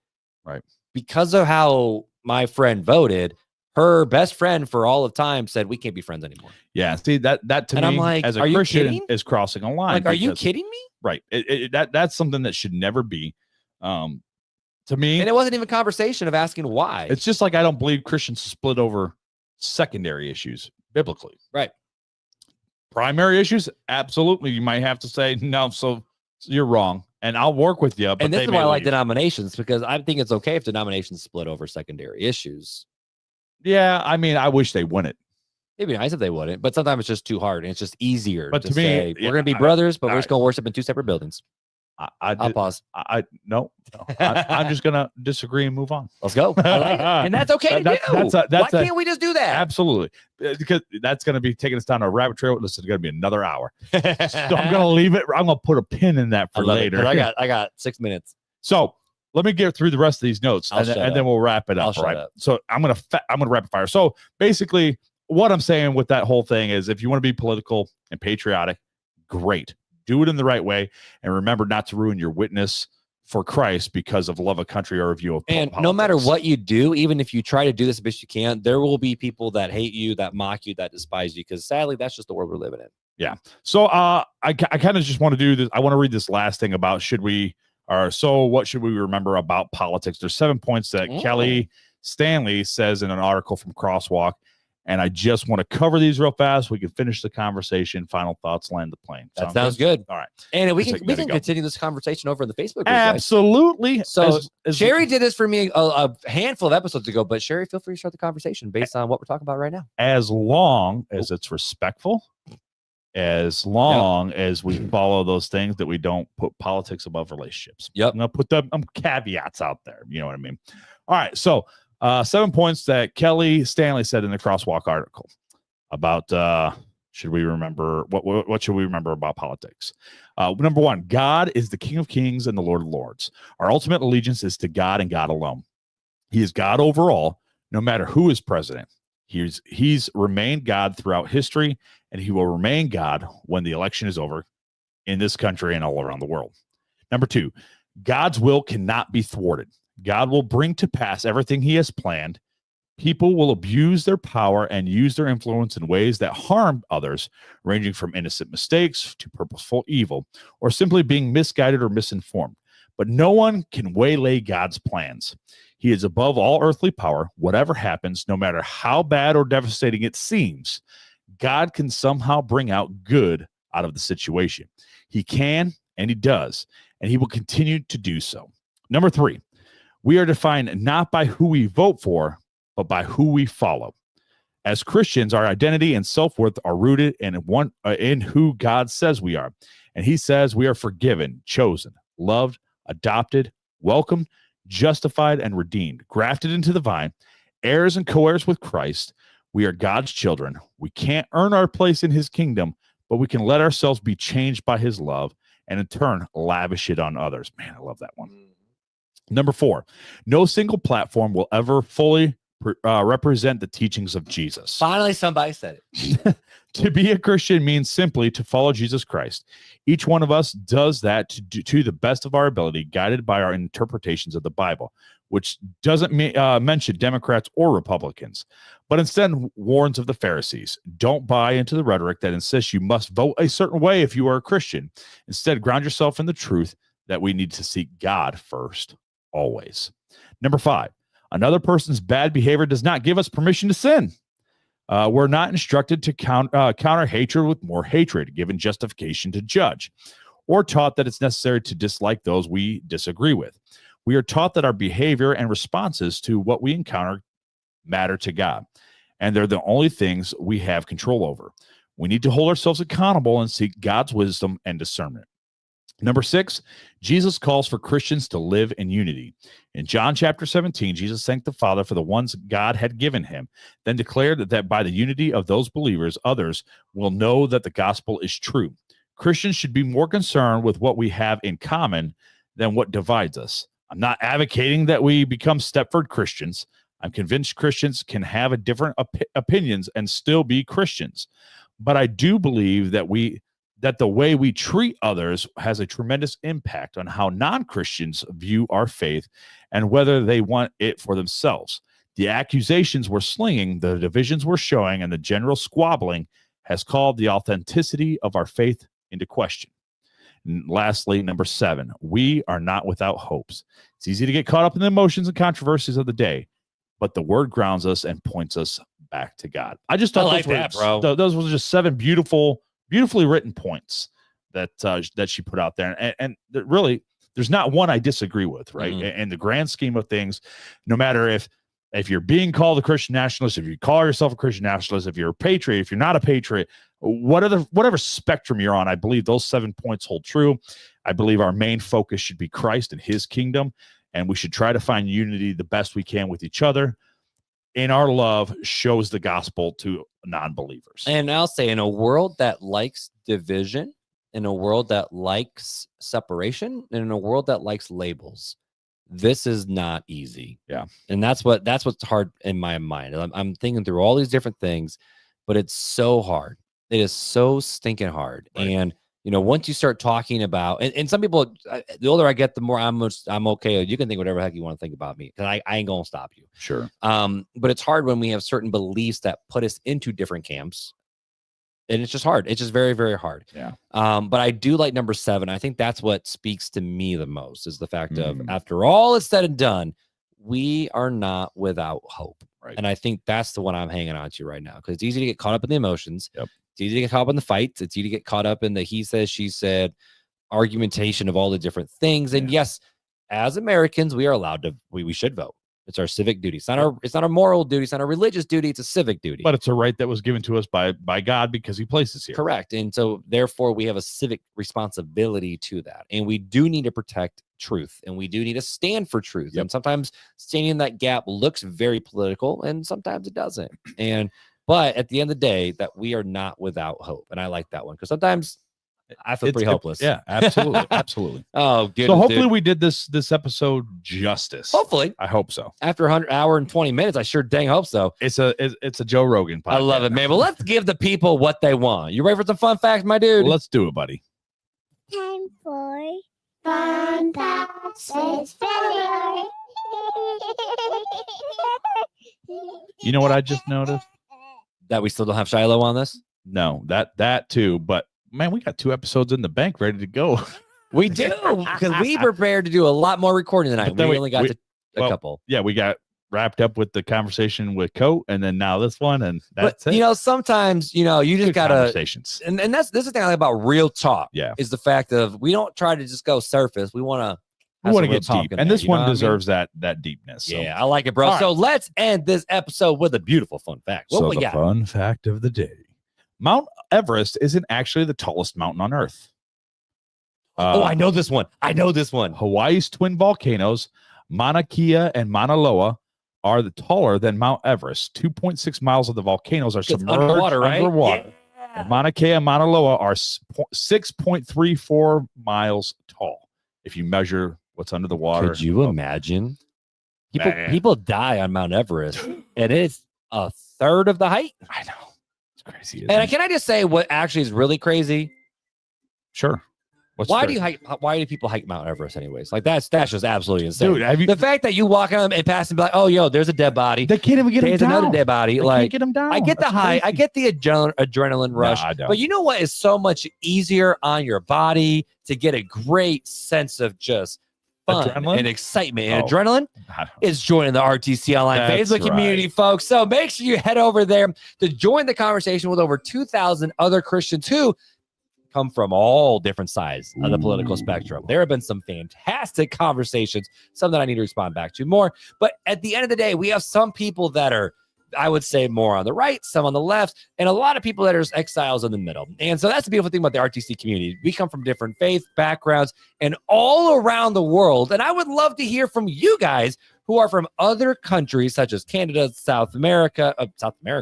right? Because of how my friend voted. Her best friend for all of time said, we can't be friends anymore. Yeah. See, that to me, I'm like, as a Christian, is crossing a line. Like, are you kidding me? Right. That's something that should never be. To me. And it wasn't even a conversation of asking why. It's just like, I don't believe Christians split over secondary issues biblically. Right. Primary issues, absolutely. You might have to say, no, so you're wrong. And I'll work with you. But and this is why I like denominations, because I think it's okay if denominations split over secondary issues. Yeah, I mean, I wish they wouldn't. It'd be nice if they wouldn't, but sometimes it's just too hard and it's just easier. But to me, say, we're going to be brothers, but we're just going to worship in two separate buildings. I'll pause. No. I'm just going to disagree and move on. Let's go. I like it. And that's okay to do. Why can't we just do that? Absolutely. Because that's going to be taking us down a rabbit trail. This is going to be another hour. So I'm going to leave it. I'm going to put a pin in that for later. I got 6 minutes. So let me get through the rest of these notes, and then we'll wrap it up. Right. So I'm gonna rapid fire. So basically, what I'm saying with that whole thing is, if you want to be political and patriotic, great, do it in the right way, and remember not to ruin your witness for Christ because of love of country or a view of politics. No matter what you do, even if you try to do this the best you can, there will be people that hate you, that mock you, that despise you. Because sadly, that's just the world we're living in. Yeah. So I kind of just want to do this. I want to read this last thing about what should we remember about politics? There's 7 points that Kelly Stanley says in an article from Crosswalk, and I just want to cover these real fast. We can finish the conversation. Final thoughts, land the plane. That sounds good. All right. And we can continue this conversation over in the Facebook group. Absolutely. Guys. So Sherry did this for me a handful of episodes ago, but Sherry, feel free to start the conversation based on what we're talking about right now. As long as it's respectful, as long as we follow those things, that we don't put politics above relationships. Yep. I'm going to put the caveats out there. You know what I mean? All right. So 7 points that Kelly Stanley said in the Crosswalk article about should we remember what should we remember about politics? Number one, God is the King of Kings and the Lord of Lords. Our ultimate allegiance is to God and God alone. He is God overall, no matter who is president. He's remained God throughout history, and he will remain God when the election is over in this country and all around the world. Number two, God's will cannot be thwarted. God will bring to pass everything he has planned. People will abuse their power and use their influence in ways that harm others, ranging from innocent mistakes to purposeful evil, or simply being misguided or misinformed. But no one can waylay God's plans. He is above all earthly power. Whatever happens, no matter how bad or devastating it seems, God can somehow bring out good out of the situation. He can, and he does, and he will continue to do so. Number three, we are defined not by who we vote for, but by who we follow. As Christians, our identity and self-worth are rooted in who God says we are. And he says we are forgiven, chosen, loved, adopted, welcomed, justified, and redeemed, grafted into the vine, heirs and co-heirs with Christ. We are God's children. We can't earn our place in his kingdom, but we can let ourselves be changed by his love and in turn lavish it on others. Man, I love that one. Number four, no single platform will ever fully represent the teachings of Jesus. Finally, somebody said it. To be a Christian means simply to follow Jesus Christ. Each one of us does that to the best of our ability, guided by our interpretations of the Bible, which doesn't mention Democrats or Republicans, but instead warns of the Pharisees. Don't buy into the rhetoric that insists you must vote a certain way if you are a Christian. Instead, ground yourself in the truth that we need to seek God first, always. Number five, another person's bad behavior does not give us permission to sin. We're not instructed to counter hatred with more hatred, given justification to judge, or taught that it's necessary to dislike those we disagree with. We are taught that our behavior and responses to what we encounter matter to God, and they're the only things we have control over. We need to hold ourselves accountable and seek God's wisdom and discernment. Number six, Jesus calls for Christians to live in unity. In John chapter 17, Jesus thanked the Father for the ones God had given him, then declared that by the unity of those believers, others will know that the gospel is true. Christians should be more concerned with what we have in common than what divides us. I'm not advocating that we become Stepford Christians. I'm convinced Christians can have a different opinions and still be Christians. But I do believe that the way we treat others has a tremendous impact on how non-Christians view our faith and whether they want it for themselves. The accusations we're slinging, the divisions we're showing, and the general squabbling has called the authenticity of our faith into question. And lastly, number seven, we are not without hopes. It's easy to get caught up in the emotions and controversies of the day, but the word grounds us and points us back to God. I just thought those were just seven beautifully written points that she put out there, and really, there's not one I disagree with, right? Mm-hmm. In the grand scheme of things, no matter if you're being called a Christian nationalist, if you call yourself a Christian nationalist, if you're a patriot, if you're not a patriot, whatever spectrum you're on, I believe those 7 points hold true. I believe our main focus should be Christ and his kingdom, and we should try to find unity the best we can with each other. And our love shows the gospel to non-believers. And I'll say, in a world that likes division, in a world that likes separation, and in a world that likes labels, this is not easy. Yeah. And that's what's hard in my mind. I'm thinking through all these different things, but it's so hard. It is so stinking hard. Right. And once you start talking about, and some people, the older I get, the more I'm okay. You can think whatever the heck you want to think about me, because I ain't gonna stop you. Sure. But it's hard when we have certain beliefs that put us into different camps, and it's just hard. It's just very, very hard. Yeah. But I do like number 7. I think that's what speaks to me the most, is the fact of, after all is said and done, we are not without hope. Right. And I think that's the one I'm hanging on to right now, because it's easy to get caught up in the emotions. Yep. It's easy to get caught up in the fights. It's easy to get caught up in the he says, she said argumentation of all the different things. And yes, as Americans, we are allowed to, we should vote. It's our civic duty. It's not our moral duty. It's not a religious duty. It's a civic duty. But it's a right that was given to us by God because he placed us here. Correct. And so therefore we have a civic responsibility to that. And we do need to protect truth, and we do need to stand for truth. And sometimes standing in that gap looks very political, and sometimes it doesn't. But at the end of the day, that we are not without hope. And I like that one, because sometimes I feel pretty hopeless. Yeah, absolutely. Absolutely. Oh, good. So hopefully we did this episode justice. Hopefully. I hope so. After 100 hour and 20 minutes, I sure dang hope so. It's a Joe Rogan podcast. I love it, man. But let's give the people what they want. You ready for some fun facts, my dude? Let's do it, buddy. Time for fun facts with Failure. You know what I just noticed? That we still don't have Shiloh on this? No, that too. But man, we got 2 episodes in the bank ready to go. We do, because we prepared to do a lot more recording tonight. We only got a couple. Yeah, we got wrapped up with the conversation with Coat, and then now this one, and that's it. Sometimes you just gotta conversations. And this is the thing I like about real talk. Yeah, is the fact of we don't try to just go surface. We want to get deep, and this one deserves that deepness. So. Yeah, I like it, bro. All so let's end this episode with a beautiful fun fact. What we got? Fun fact of the day: Mount Everest isn't actually the tallest mountain on Earth. I know this one. Hawaii's twin volcanoes, Mauna Kea and Mauna Loa, are taller than Mount Everest. 2.6 miles of the volcanoes are submerged underwater. Yeah. Mauna Kea and Mauna Loa are 6.34 miles tall. If you measure what's under the water. Could you imagine? People die on Mount Everest, and it's a third of the height. I know. It's crazy. And can I just say what actually is really crazy? Sure. Why do people hike Mount Everest anyways? Like that's just absolutely insane. Dude, the fact that you walk on and pass and be like, oh, yo, there's a dead body. They can't even get him down. There's another dead body. They can't get him down. I get the high. I get the adrenaline rush. No, I don't. But you know what is so much easier on your body to get a great sense of just fun and excitement and adrenaline is joining the RTC Online Facebook community, folks. So make sure you head over there to join the conversation with over 2,000 other Christians who come from all different sides of the political spectrum. There have been some fantastic conversations, some that I need to respond back to more. But at the end of the day, we have some people that are, I would say, more on the right, some on the left, and a lot of people that are exiles in the middle. And so that's the beautiful thing about the RTC community. We come from different faith backgrounds and all around the world. And I would love to hear from you guys who are from other countries such as Canada, South America,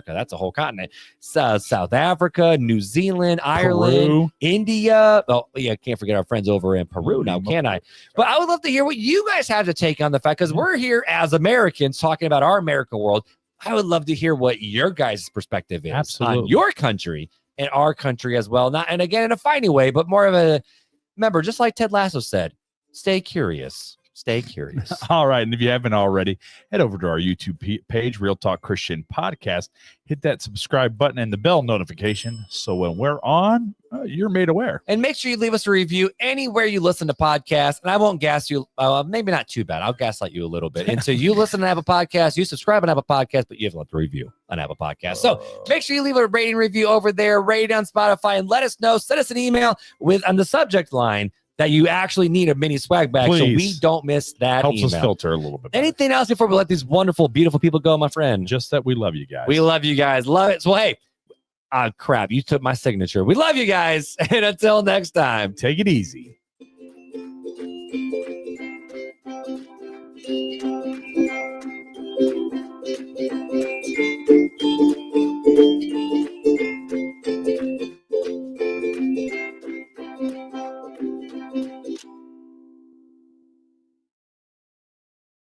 that's a whole continent, South Africa, New Zealand, Ireland, Peru. India. Oh, yeah, can't forget our friends over in Peru now, can I? But I would love to hear what you guys have to take on the fact, because we're here as Americans talking about our American world. I would love to hear what your guys' perspective is on your country and our country as well. Not, and again, in a funny way, but more of a, remember, just like Ted Lasso said, stay curious. Stay curious. All right. And if you haven't already, head over to our YouTube page, Real Talk Christian Podcast. Hit that subscribe button and the bell notification, so when we're on, you're made aware. And make sure you leave us a review anywhere you listen to podcasts. And I won't gas you. Maybe not too bad. I'll gaslight you a little bit. And so you listen to Apple Podcasts, you subscribe on Apple Podcasts, but you have to let the review on Apple Podcasts. So make sure you leave a rating review over there, rate it on Spotify, and let us know. Send us an email on the subject line that you actually need a mini swag bag. Please. So we don't miss that. Helps email. us filter a little bit better. Anything else before we let these wonderful, beautiful people go, my friend? Just that we love you guys. We love you guys. Love it. So, hey, crap, you took my signature. We love you guys. And until next time, take it easy.